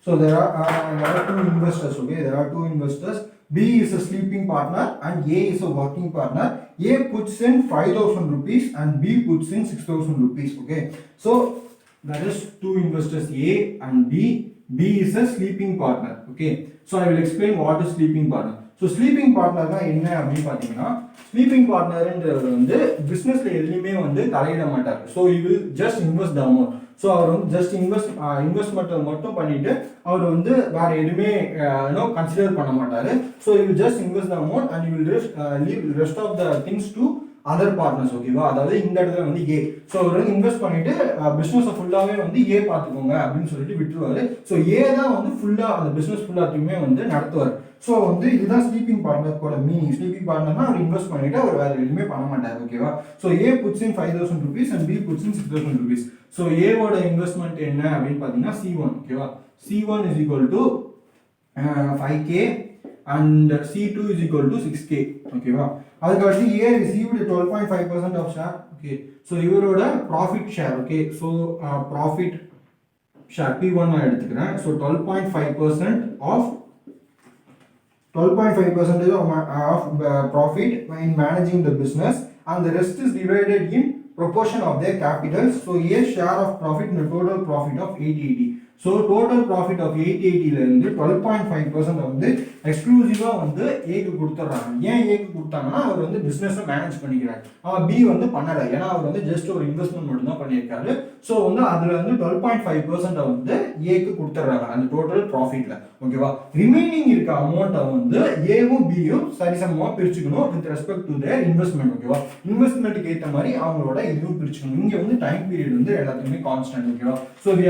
So there are two investors. Okay, there are two investors. B is a sleeping partner and A is a working partner. A puts in 5000 rupees and B puts in 6000 rupees. Okay, so that is two investors A and B. B is a sleeping partner. Okay, so I will explain what is sleeping partner. So sleeping partner na enna appdi pathina, sleeping partner என்றவர் வந்து பிசினஸ்ல எதுலயுமே வந்து தலையிட மாட்டார். So he will just invest the amount. So அவர் வந்து ஜஸ்ட் இன்வெஸ்ட்மெண்ட் மட்டும் பண்ணிட்டு அவர் வந்து வேற எதுவுமே கன்சிடர் பண்ண மாட்டாரு. So you will just invest the amount and you will leave rest of the things to other partners. ஓகேவா, அதாவது இந்த இடத்துல வந்து ஏ. ஸோ அவர் வந்து இன்வெஸ்ட் பண்ணிட்டு பிஸ்னஸை ஃபுல்லாகவே வந்து ஏ பார்த்துக்கோங்க அப்படின்னு சொல்லிட்டு விட்டுருவாரு. ஸோ ஏ தான் வந்து ஃபுல்லாக அந்த பிஸ்னஸ் ஃபுல்லாத்தையுமே வந்து நடத்துவார். ஸோ வந்து இதுதான் ஸ்லீப்பிங் பார்ட்னரோட மீனிங். ஸ்லீப்பிங் பார்ட்னர்னா அவர் இன்வெஸ்ட் பண்ணிட்டு அவர் வேற எதுவுமே பண்ண மாட்டார். ஓகேவா, so A puts in 5000 rupees and B puts in 6000 rupees. So ஏவோட இன்வெஸ்ட்மெண்ட் என்ன அப்படின்னு பார்த்தீங்கன்னா C1. ஓகேவா, C1 is equal to 5k and C2 is equal to 6k. ஓகேவா, அதுக்கடுத்து A received 12.5% of share. Okay, so இவரோட profit share. Okay, so profit share P1 நான் எடுத்துக்கிறேன். So 12.5% of 12.5% of profit in managing the business, and the rest is divided in proportion of their capital. So A share of profit in the total profit of 880. So total profit of 880 ல இருந்து 12.5% வந்து எக்ஸ்க்ளூசிவா வந்து ஏக்கு கொடுத்துறாங்க. ஏன் ஏக்கு கொடுத்தாங்கன்னா அவர் வந்து பிசினஸை மேனேஜ் பண்ணிக்கிறார். பி வந்து பண்ணல, ஏன்னா அவர் வந்து ஜஸ்ட் ஒரு இன்வெஸ்ட்மெண்ட் மட்டும் தான் பண்ணியிருக்காரு. ஸோ வந்து அதுல வந்து 12.5% வந்து ஏக்கு கொடுத்துறாங்க அந்த டோட்டல் ப்ராஃபிட்ல. ஓகேவா, ரிமைனிங் இருக்க அமௌண்ட்டை வந்து ஏவும் பியும் சரிசமமா பிரிச்சுக்கணும் with respect to their investment. ஓகேவா, இன்வெஸ்ட்மெண்ட்டுக்கு ஏற்ற மாதிரி அவங்களோட இதுவும் பிரிச்சுக்கணும். இங்க வந்து டைம் பீரியட் வந்து எல்லாத்துக்குமே கான்ஸ்டன்ட். ஓகேவா, so we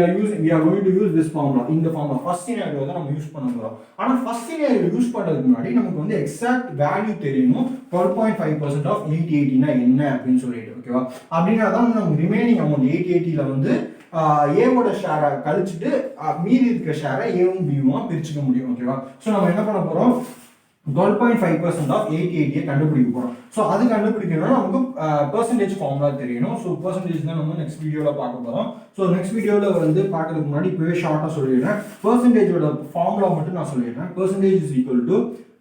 are going to use this formula. இந்த ஃபார்முலா ஃபர்ஸ்ட் சினாரியோ தான் நம்ம யூஸ் பண்ண போறோம். ஆனா ஃபர்ஸ்ட் சினாரியோ யூஸ் பண்றதுக்கு முன்னாடி நமக்கு வந்து எக்ஸாக்ட் வேல்யூ தெரியணும். 12.5% ஆஃப் 880 னா என்ன அப்படின்னு சொல்லிட்டு. ஓகேவா, அப்படின்னா தான் நம்ம ரிமைனிங் அமௌண்ட் 880 ல வந்து ஏவோட ஷேரை கழிச்சுட்டு மீதி இருக்கிற ஷேரை ஏவும் பியும் பிரிச்சுக்க முடியும். ஓகேவா, ஸோ நம்ம என்ன பண்ண போறோம், 12.5% ஆஃப் 880 கண்டுபிடிக்க போறோம். ஸோ அது கண்டுபிடிக்கணும்னா நமக்கு பெர்சன்டேஜ் ஃபார்முலா தெரியணும். ஸோ பெர்சன்டேஜ் தான் நம்ம நெக்ஸ்ட் வீடியோவில் பார்க்க போறோம். ஸோ நெக்ஸ்ட் வீடியோவில் வந்து பார்க்கறதுக்கு முன்னாடி இப்போவே ஷார்ட்டாக சொல்லிடுறேன். பெர்சன்டேஜோட ஃபார்முலா மட்டும் நான் சொல்லிடுறேன். Percentage is equal to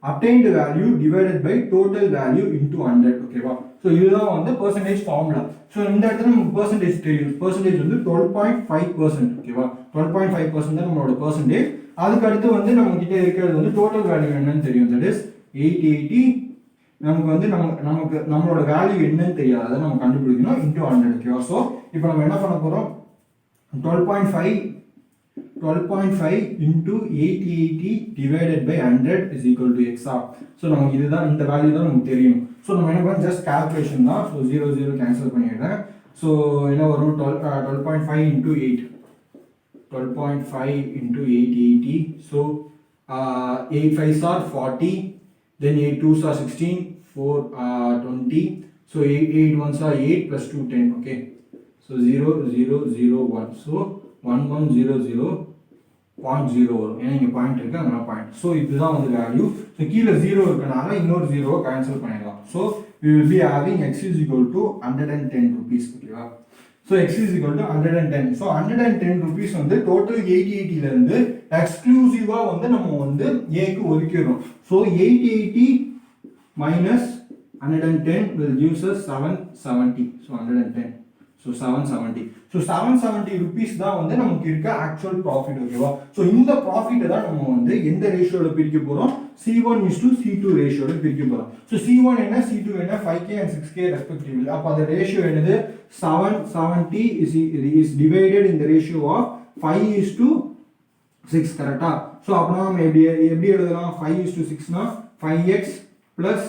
obtained value divided by total value into 100. ஓகேவா, ஸோ இதுதான் வந்து பெர்சன்டேஜ் ஃபார்முலா. ஸோ இந்த இடத்துல நமக்கு பெர்சன்டேஜ் தெரியும். பெர்சன்டேஜ் வந்து 12.5%. ஓகேவா, 12.5% தான் நம்மளோட பெர்சன்டேஜ். அதுக்கு அடுத்து வந்து நம்ம கிட்ட இருக்கிறது வந்து டோட்டல் வேல்யூ என்னன்னு தெரியும். That is 880. நமக்கு வந்து நம்மளோட வேல்யூ என்னன்னு தெரியாது, அதை நம்ம கண்டுபிடிக்கணும் இன்டூ 100. ஓகேவா, ஸோ இப்போ நம்ம என்ன பண்ண போறோம், 12.5 into 880 divided by 100 is equal to x. So நமக்கு இதுதான், இந்த வேல்யூ தான் நமக்கு தெரியும். ஸோ நம்ம என்ன பண்ண ஜஸ்ட் கால்குலேஷன் தான். ஸோ 0 கேன்சல் பண்ணிடுறேன். ஸோ என்ன வரும், 12.5 into 8, 12.5 into 880. So 8 5s are 40, then 8 2s are 16, 4 20. So 8 1s are 8 plus 2 10. Okay, so 0 0 0 1. So 1 1 0 0 0.0 வரும். ஏன்னா இங்கே பாயிண்ட் இருக்குது, அதனால பாயிண்ட். ஸோ இதுதான் வந்து வேல்யூ. ஸோ கீழே 0 இருக்கனால இன்னொரு 0 கேன்சல் பண்ணிடலாம். So we will be having x is equal to 110 rupees. ஓகேவா? So x is equal to 110. So 110 rupees வந்து டோட்டல் 880 இருந்து எக்ஸ்க்ளூசிவாக வந்து நம்ம வந்து ஏக்கு ஒதுக்கிடுறோம். So 880 minus 110 will gives us 770. So 110. So 770. So 770 rupees தான் வந்து நமக்கு இருக்க ஆக்சுவல் ப்ராஃபிட். ஓகேவா? ஸோ இந்த ப்ராஃபிட்டை தான் நம்ம வந்து எந்த ரேஷியோட பிரிக்க போகிறோம்? C1:C2 ரேஷியோட பிரிக்க போகிறோம். ஸோ C1 என்ன, C2 என்ன, 5K and 6K ரெஸ்பெக்டிவ்லி. அப்போ அந்த ரேஷியோ என்னது? 770 is divided in the ratio of 5:6. கரெக்டா? ஸோ அப்போ நம்ம எப்படி எழுதலாம்? 5:6னா 5x plus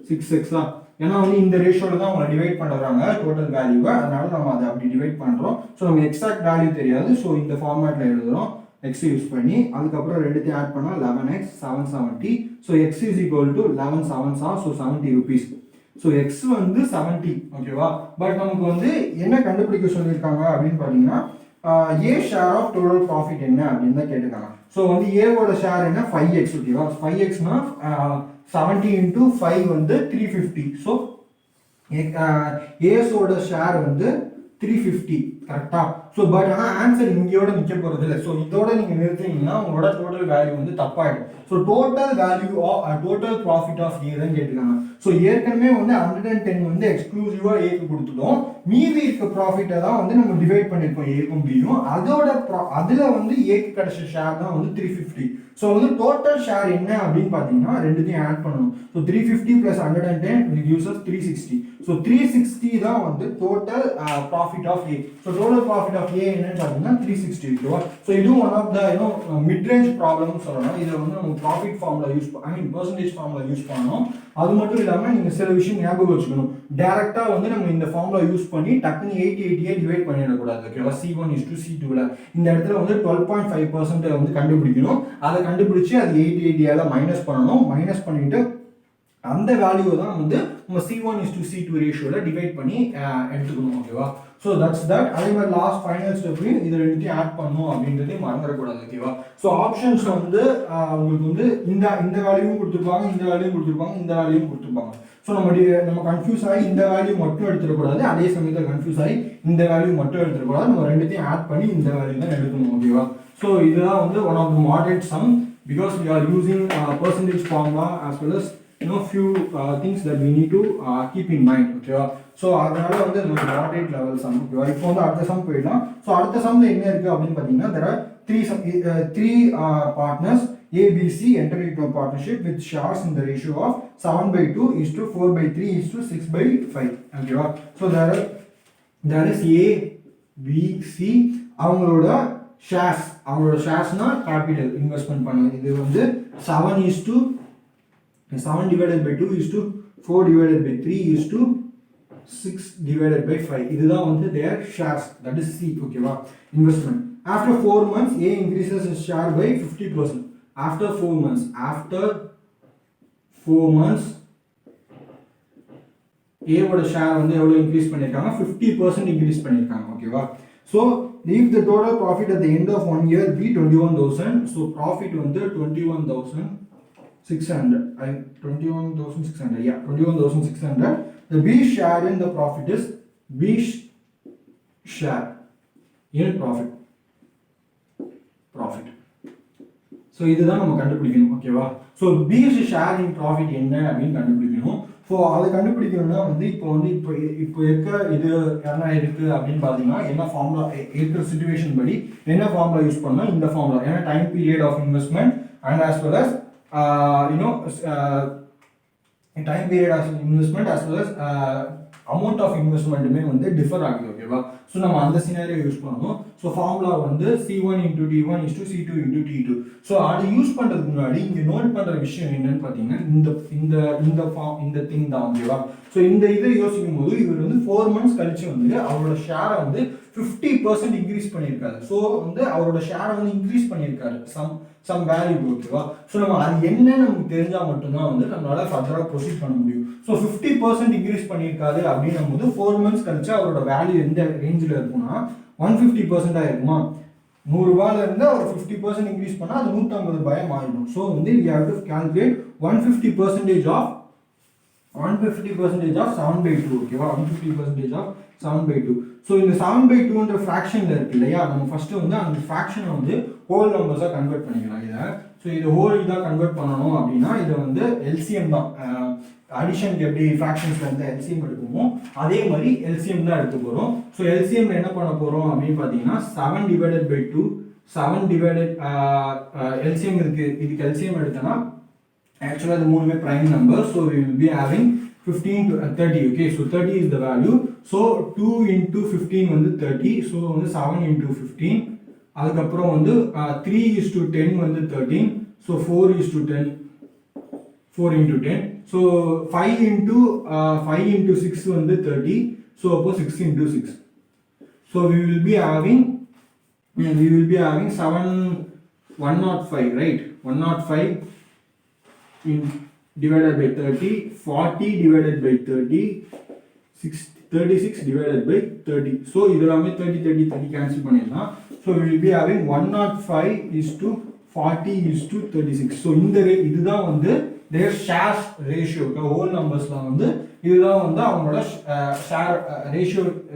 6x தான். ஏன்னா வந்து இந்த ரேஷியோல தான் அவங்க டிவைட் பண்ணுறாங்க டோட்டல் வேல்யூவை, அதனால நம்ம அதை அப்படி டிவைட் பண்ணுறோம். ஸோ நம்ம எக்ஸாக்ட் வேல்யூ தெரியாது, ஸோ இந்த ஃபார்மேட்ல எழுதுறோம் x யூஸ் பண்ணி. அதுக்கப்புறம் ரெண்டுத்தையும் ஆட் பண்ணால் 11x 770. So x is equal to 11 7s so 70 rupees. So x வந்து 70. ஓகேவா? பட் நமக்கு வந்து என்ன கண்டுபிடிக்க சொல்லியிருக்காங்க அப்படின்னு பார்த்தீங்கன்னா ஏ ஷேர் ஆஃப் டோட்டல் ப்ராஃபிட் என்ன அப்படின்னு தான் கேட்டிருக்காங்க. ஸோ வந்து ஏவோட ஷேர் என்ன? 5x. ஓகேவா? 5xனா 70 into 5 வந்து 350. ஸோ ஏஸோட ஷேர் வந்து 350. கரெக்டா? ஸோ பட் ஆனால் ஆன்சர் இங்கேயோட நிற்க போகிறது இல்லை. ஸோ இதோட நீங்கள் நிறுத்தினீங்கன்னா உங்களோட டோட்டல் வேல்யூ வந்து தப்பாயிடும். So total value total profit of A தான் கேட்டுருக்காங்க. ஸோ ஏற்கனவே வந்து 110 வந்து எக்ஸ்க்ளூசிவாக ஏக்கு கொடுத்துட்டோம். மீதி இருக்க ப்ராஃபிட்டை தான் வந்து நம்ம டிவைட் பண்ணியிருக்கோம் ஏக்கும் பியும். அதில் வந்து ஏக்கு கிடைச்ச ஷேர் தான் வந்து 350. ஸோ வந்து டோட்டல் ஷேர் என்ன அப்படின்னு பார்த்தீங்கன்னா ரெண்டுத்தையும் ஆட் பண்ணணும். So 350 plus 110 will gives us 360. So 360 தான் வந்து total profit of A. So total profit of A என்னன்னு பார்த்தீங்கன்னா 360. ஓகேவா? ஸோ இதுவும் one of the mid range ப்ராப்ளம்னு சொல்லலாம். இதை வந்து நம்ம profit formula percentage formula use பண்ணணும். அது மட்டும் இல்லாமல் நீங்கள் சில விஷயம் ஞாபகம் வச்சுக்கணும். டேரெக்டாக வந்து நம்ம இந்த ஃபார்முலா யூஸ் பண்ணி டக்குன்னு 80 டிவைட் பண்ணிடக்கூடாது. ஓகேவா? C1:C2ல இந்த இடத்துல வந்து 12.5% வந்து கண்டுபிடிக்கணும். அதை கண்டுபிடிச்சு அது 80 மைனஸ் பண்ணணும். மைனஸ் பண்ணிட்டு அந்த வேல்யூவை தான் வந்து நம்ம C1:C2 ரேஷியோல டிவைட் பண்ணி எடுத்துக்கணும். ஓகேவா? So that's that. அதே மாதிரி லாஸ்ட் ஃபைனல் ஸ்டெப்லையும் இது ரெண்டுத்தையும் ஆட் பண்ணணும் அப்படின்றதையும் மறந்துடக்கூடாது. ஓகேவா? ஸோ ஆப்ஷன்ஸ் வந்து உங்களுக்கு வந்து இந்த வேல்யூவும் கொடுத்துருப்பாங்க, இந்த வேல்யூவும் கொடுத்துருப்பாங்க, இந்த வேல்யூவும் கொடுத்துருப்பாங்க. ஸோ நம்ம கன்ஃபியூஸ் ஆகி இந்த வேல்யூ மட்டும் எடுத்துடக்கூடாது, அதே சமயத்தில் கன்ஃபியூஸ் ஆகி இந்த வேல்யூ மட்டும் எடுத்துடக்கூடாது. நம்ம ரெண்டுத்தையும் ஆட் பண்ணி இந்த வேல்யூ தான் எடுக்கணும். ஓகேவா? ஸோ இதுதான் வந்து one of the moderate sum because we are using percentage formula as well as few things that we need to keep in mind. ஓகேவா? ஸோ அதனால வந்து அது ஒரு மாடரேட் லெவல் சம். ஓகேவா? இப்போ வந்து அடுத்த சம் போயிடலாம். ஸோ அடுத்த சம்ல என்ன இருக்கு அப்படின்னு பார்த்தீங்கன்னா there are three partners ABC enter into a partnership with shares in the ratio of 7/2 is to 4/3 is to 6/5. ஓகேவா? So there is A B C அவங்களோட ஷேர்ஸ்னா கேபிட்டல் இன்வெஸ்ட்மெண்ட் பண்ணுங்க. இது வந்து 7 divided by 2 is to 4 divided by 3 is to 6 divided by 5. இதுதான் வந்து their shares, that is C. ஓகேவா? Investment. After 4 months A increases his share by 50%. After 4 months A ஓட ஷேர் வந்து எவ்வளவு இன்க்ரீஸ் பண்ணிருக்காங்க? 50% இன்க்ரீஸ் பண்ணிருக்காங்க. ஓகேவா? So if the total profit at the end of 1 year be 21,000, so profit வந்து 21,600. 21,600. The B share in the profit is B share in profit. So இதுதான் நம்ம கண்டுபிடிக்கணும். ஓகேவா? So B share in profit என்ன அப்படின்னு கண்டுபிடிக்கணும். ஸோ அதை கண்டுபிடிக்கணும்னா வந்து இப்போ இருக்க இது என்ன இருக்கு அப்படின்னு பார்த்தீங்கன்னா என்ன ஃபார்முலா இருக்கிற சிச்சுவேஷன் படி என்ன ஃபார்முலா யூஸ் பண்ணால் இந்த ஃபார்முலா, ஏன்னா time period of investment and as well as time period of investment as well as amount of இன்வெஸ்ட்மெண்ட்டுமே வந்து டிஃபர் ஆகுது. ஓகேவா? ஸோ நம்ம அந்த சினாரியோ யூஸ் பண்ணணும். ஸோ ஃபார்முலா வந்து C1 into T1 is to C2 into T2. ஸோ அதை யூஸ் பண்ணுறதுக்கு முன்னாடி இங்கே நோட் பண்ணுற விஷயம் என்னன்னு பார்த்தீங்கன்னா இந்த திங் தான். ஓகேவா? ஸோ இந்த இதை யோசிக்கும் போது இவர் வந்து 4 months கழிச்சு வந்து அவரோட ஷேரை வந்து 50% இன்க்ரீஸ் பண்ணியிருக்காரு. ஸோ வந்து அவரோட ஷேரை வந்து இன்க்ரீஸ் பண்ணியிருக்காரு சம் வேல்யூ. ஓகேவா? ஸோ நம்ம அது என்னன்னு நமக்கு தெரிஞ்சால் மட்டும்தான் வந்து நம்மளால ஃபர்தராக ப்ரொசீட் பண்ண முடியும். ஸோ 50% இன்க்ரீஸ் பண்ணியிருக்காரு அப்படின்னும் போது 4 months கழிச்சு அவரோட வேல்யூ எந்த ரேஞ்சில் இருக்கும்னா 150% இருக்குமா? 100 ரூபாயில இருந்து ஒரு 50% இன்க்ரீஸ் பண்ணால் அது 150 ரூபாயா மாறிடும். ஸோ வந்து we have to calculate 150% of 150% of 7/2 ஓகேவா, 150% of 7/2. ஸோ இந்த 7/2ன்ற ஃப்ராக்ஷனில் இருக்கு இல்லையா, நம்ம ஃபஸ்ட்டு வந்து அந்த ஃப்ராக்ஷனை வந்து ஹோல் நம்பர்ஸாக கன்வெர்ட் பண்ணிக்கலாம் இதை. ஸோ இது ஹோல் இதாக கன்வெர்ட் பண்ணணும் அப்படின்னா இதை வந்து எல்சிஎம் தான், அடிஷனுக்கு எப்படி ஃப்ராக்ஷன்ஸில் வந்து எல்சிஎம் எடுக்குமோ அதே மாதிரி எல்சிஎம் தான் எடுத்து போகிறோம். ஸோ எல்சிஎம் என்ன பண்ண போகிறோம் அப்படின்னு பார்த்தீங்கன்னா 7/2 7 டிவைடட் எல்சிஎம் இருக்குது, இதுக்கு எல்சிஎம் எடுத்தோன்னா ஆக்சுவலாக இது மூணுமே prime number. So we will be having 15 to 30. Okay, so 30 is the value. So 2 into 15 வந்து 30. So வந்து 7 into 15. அதுக்கப்புறம் வந்து 3 is to 10 வந்து 13. So 4 is to 10, 4 into 10. So 5 into 6 வந்து 30. So அப்போ 6 into 6. So we will be having 105, right? 105 divided by 30, 40 divided by 30, 36 divided by 30. So இதெல்லாமே 30 cancel பண்ணிடலாம். So we will be having 105 is to 40 is to 36. So இதுதான் வந்து their shares ratio. whole numbersல வந்து இதுதான் வந்து அவங்களோட share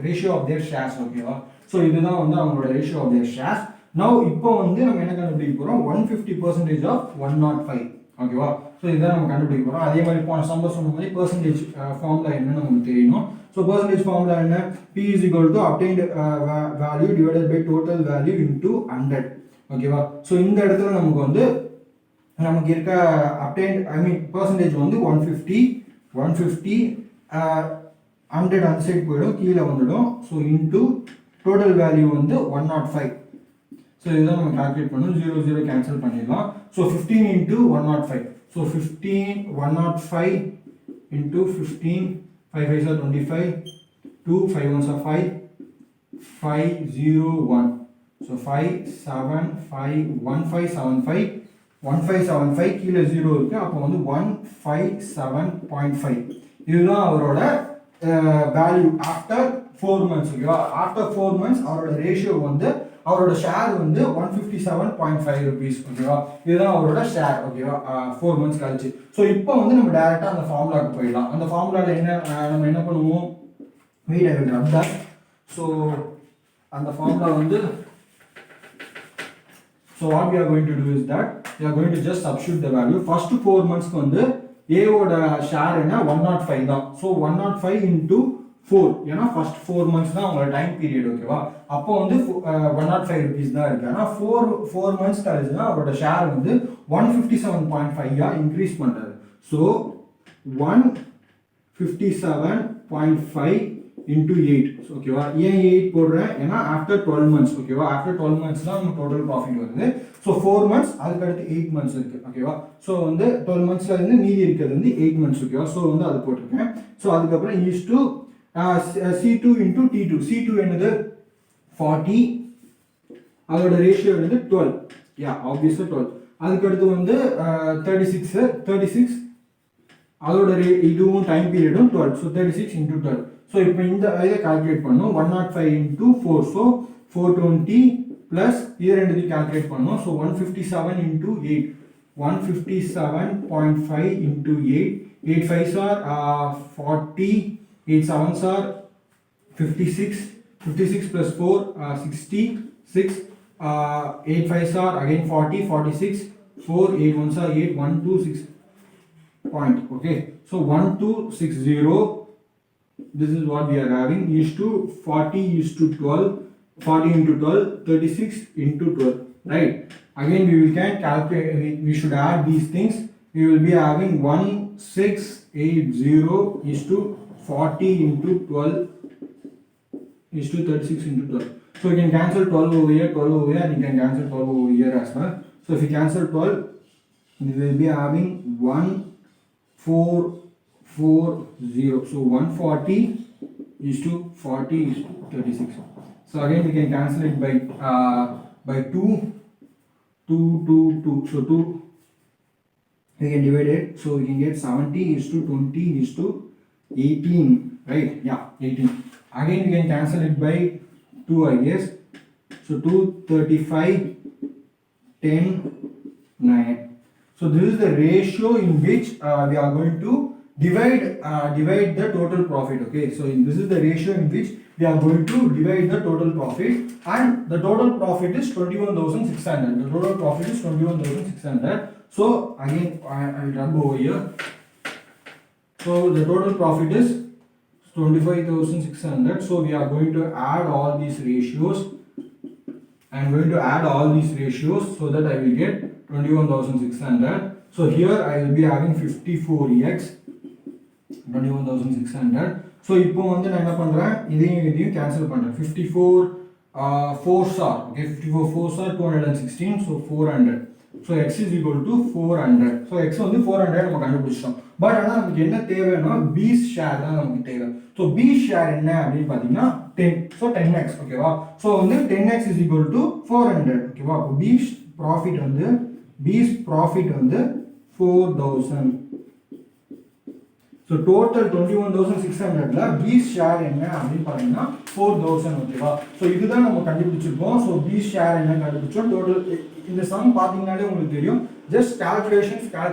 ratio of their shares. ஓகேவா, ஸோ இதுதான் வந்து அவங்களோட ratio of their shares. Now இப்போ வந்து நம்ம என்ன கண்டுபிடிக்க போகிறோம், 150% of 105. ஓகேவா, ஸோ இதுதான் நம்ம கண்டுபிடிக்க போகிறோம். அதே மாதிரி போன சம்பர் சொன்ன மாதிரி பர்சன்டேஜ் ஃபார்முலா என்னன்னு நமக்கு தெரியணும். ஸோ பர்சன்டேஜ் ஃபார்முலா என்ன, P is equal to obtained value divided by total value into 100. ஓகேவா, ஸோ இந்த இடத்துல நமக்கு இருக்க obtained பர்சன்டேஜ் வந்து 150 100 அந்த சைடு போயிடும், கீழே வந்துடும். ஸோ இன்டூ டோட்டல் வேல்யூ வந்து 105. ஸோ இதுதான் நம்ம கால்குலேட் பண்ணணும், 0 கேன்சல் பண்ணிடலாம். So 15 into 105. So 105 into 15, 5 5s are 25, 2 5 1s are 5, 501. So 1575 கீழே 0 இருக்கு, அப்போ வந்து 157.5. இதுதான் அவரோட வேல்யூ ஆஃப்டர் 4 months. ஓகேவா, ஆஃப்டர் 4 months அவரோட ரேஷியோ வந்து அவரோட ஷேர் வந்து 157.5 rupees. ஓகேவா, இதுதான் அவரோட ஷேர். ஓகேவா, 4 months கழிச்சு. ஸோ இப்போ வந்து நம்ம டைரெக்டாக அந்த ஃபார்முலாவுக்கு போயிடலாம். அந்த ஃபார்முலாவில் நம்ம என்ன பண்ணுவோம், wait I will rub that. So அந்த ஃபார்முலா வந்து so what we are going to do is that we are going to just substitute the value. First 4 months வந்து A ஓட ஷேர் என்ன 105 தான். ஸோ 105 into 4, ஏன்னா ஃபர்ஸ்ட் 4 months தான் அவங்களோட டைம் பீரியட். ஓகேவா, அப்போ வந்து 105 rupees தான் இருக்கு. ஆனால் 4 months கழிச்சுன்னா அவரோட ஷேர் வந்து 157.5 இன்க்ரீஸ் பண்ணுறாரு. So 157.5 into 8. ஓகேவா, ஏன் 8 போடுறேன், ஏன்னா ஆஃப்டர் 12 months. ஓகேவா, ஆஃப்டர் 12 months தான் நம்ம டோட்டல் ப்ராஃபிட் வருது. ஸோ 4 months, அதுக்கு அடுத்து 8 months இருக்கு. ஓகேவா, ஸோ வந்து 12 monthsல இருந்து மீதி இருக்கிறது வந்து 8 months. ஓகேவா, ஸோ வந்து அது போட்டிருக்கேன். ஸோ அதுக்கப்புறம் is to C2 into T2. C2 என்னது 40, அதோட ரேஷியோ வந்து 12. ஆப்வியஸாக 12. அதுக்கடுத்து வந்து 36 அதோட இதுவும் டைம் பீரியடும் 12. So 36 into 12. ஸோ இப்போ இந்த இதை கால்குலேட் பண்ணோம், 105 into 4. ஸோ 420 ப்ளஸ் இது ரெண்டுத்தையும் கால்குலேட் பண்ணோம். So 157 into 8, 157.5 into 8. 8 5s are 40, 8 7s are 56, 56 plus 4 66, 8 5s are again 40, 46, 4 8 1s are 8, 126 point. Okay, so 1260, this is what we are having, is to 40 is to 12, 40 into 12, 36 into 12, right? Again we can calculate, we should add these things. We will be having 1680 is to 40 into 12 is to 36 into 12. So you can cancel 12 over here, 12 over here, and you can cancel 12 over here as well. So if you cancel 12, we will be having 1440. So 140 is to 40 is to 36. So again we can cancel it by 2. So 2 we can divide it. So we can get 70 is to 20 is to 18, right? 18. Again we can cancel it by 2, I guess. So So 235, 10, 9. So this is the ratio in which we are going to divide the total profit. Okay, so this is the ratio in which we are going to divide the total profit, and the total profit is 21,600. The total profit is 21,600. So again I will rub over here. So the total profit is 25,600. So we are going to add all these ratios. I am going to add all these ratios so that I will get 21,600. So here I will be having 54x 21,600. So இப்போ வந்து நான் என்ன பண்றேன், இதையும் கேன்சல் பண்றேன். 54 4s are okay, 54 4s are 216, so 400. So x is equal to 400. So x வந்து 400 நம்ம கண்டுபிடிச்சோம். பட் ஆனா நமக்கு என்ன தேவைன்னா b's share தான் நமக்கு தேவை. So b's share என்ன அப்படி பாத்தீங்கன்னா 10. So 10x ஓகேவா. So வந்து 10x is equal to 400 ஓகேவா. அப்போ b's profit வந்து 4000. So total 21,600 ல b's share என்ன அப்படி பாத்தீங்கன்னா 4000 ஓகேவா. So இதுதான் நம்ம கண்டுபிடிச்சிருக்கோம். So b's share என்ன கண்டுபிடிச்சோம். டோட்டல் இந்த சம் பாத்தீங்கனாலே உங்களுக்கு தெரியும். ஜஸ்ட் calculations தான்.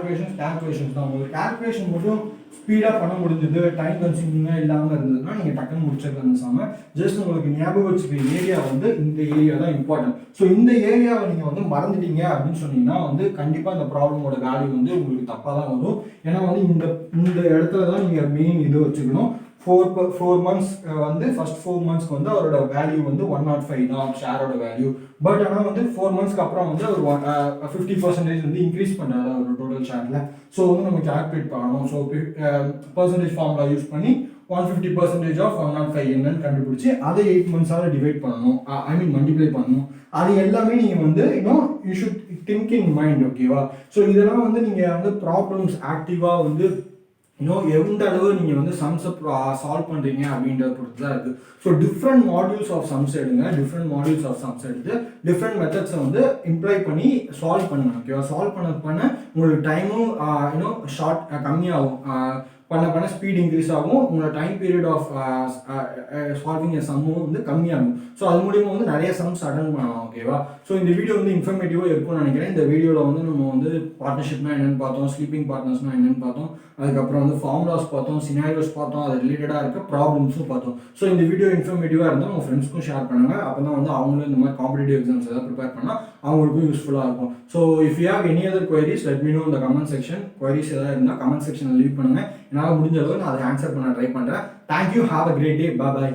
உங்களுக்கு calculation மட்டும் ஸ்பீடா பண்ண முடிஞ்சது, டைம் கன்சூமிங்கா இல்லாம இருந்ததுன்னா நீங்க டக்குன்னு முடிச்சிடலாம் அந்த சம. ஜஸ்ட் உங்களுக்கு ஞாபகம் வச்சுக்கிற ஏரியா வந்து இந்த ஏரியா தான் இம்பார்ட்டன்ட். ஸோ இந்த ஏரியாவை நீங்க வந்து மறந்துட்டீங்க அப்படின்னு சொன்னீங்கன்னா வந்து கண்டிப்பா இந்த ப்ராப்ளமோட வேல்யூ வந்து உங்களுக்கு தப்பா தான் வரும். ஏன்னா வந்து இந்த இடத்துல தான் நீங்க மெயின் இது வச்சுக்கணும். 4 months வந்து ஃபர்ஸ்ட் 4 monthsக்கு வந்து அவரோட வேல்யூ வந்து 105 தான் ஷேரோட வேல்யூ. பட் ஆனால் வந்து 4 monthsக்கு அப்புறம் வந்து அவர் 50% வந்து இன்க்ரீஸ் பண்ணாரு அவரோட டோட்டல் ஷேர்ல. ஸோ வந்து நம்ம கால்குலேட் பண்ணணும். ஸோ பர்சன்டேஜ் ஃபார்முலா யூஸ் பண்ணி 150% ஆஃப் 105 என்னன்னு கண்டுபிடிச்சி அதை 8 months டிவைட் பண்ணணும். மல்டிப்ளை பண்ணணும். அது எல்லாமே நீங்க வந்து you should think in mind ஓகேவா. ஸோ இதெல்லாம் வந்து நீங்க வந்து ப்ராப்ளம்ஸ் ஆக்டிவா வந்து எந்த அளவு நீங்க வந்து சம்ஸை சால்வ் பண்றீங்க அப்படின்றத பொறுத்து தான் இருக்கு. So different modules of sums எடுங்க. டிஃப்ரெண்ட் மாடியூல்ஸ் ஆஃப் சம்ஸ் எடுத்து டிஃப்ரெண்ட் மெத்தட்ஸை வந்து இம்ப்ளை பண்ணி சால்வ் பண்ணுங்க ஓகேவா. சால்வ் பண்ண உங்களுக்கு டைமும் ஷார்ட் கம்மியாகும். பண்ண ஸ்பீட் இன்க்ரீஸ் ஆகும். உங்களோட டைம் பீரியட் ஆஃப் சால்விங் எ சம்மும் வந்து கம்மியாகும். ஸோ அது மூலியமாக வந்து நிறைய சம்ஸ் அட்டன் பண்ணலாம் ஓகேவா. ஸோ இந்த வீடியோ வந்து இன்ஃபர்மேட்டிவாக இருக்கும்னு நினைக்கிறேன். இந்த வீடியோவில் வந்து நம்ம வந்து பார்ட்னர்ஷிப்னா என்னென்னு பார்த்தோம், ஸ்லீப்பிங் பார்ட்னர்ஸ்னா என்னென்னு பார்த்தோம், அதுக்கப்புறம் வந்து ஃபார்முலாஸ் பார்த்தோம், சினாரியோஸ் பார்த்தோம், அது ரிலேட்டடாக இருக்க ப்ராப்ளம்ஸும் பார்த்தோம். ஸோ இந்த வீடியோ இன்ஃபர்மேட்டிவாக இருந்தால் உங்கள் ஃப்ரெண்ட்ஸ்க்கும் ஷேர் பண்ணுங்க. அப்போ தான் வந்து அவங்களும் இந்த மாதிரி காம்படிட்டிவ் எக்ஸாம்ஸ் ஏதாவது ப்ரிப்பேர் பண்ணால் அவங்களுக்கும் யூஸ்ஃபுல்லாக இருக்கும். So if you have any other queries let me know இந்த கமெண்ட் செக்ஷன். குவரிஸ் ஏதாவது இருந்தால் கமெண்ட் செக்ஷனில் லீவ் பண்ணுங்க. என்னால் முடிஞ்ச அளவு நான் அதை ஆன்சர் பண்ண ட்ரை பண்ணுறேன். Thank you. Have a great day. Bye.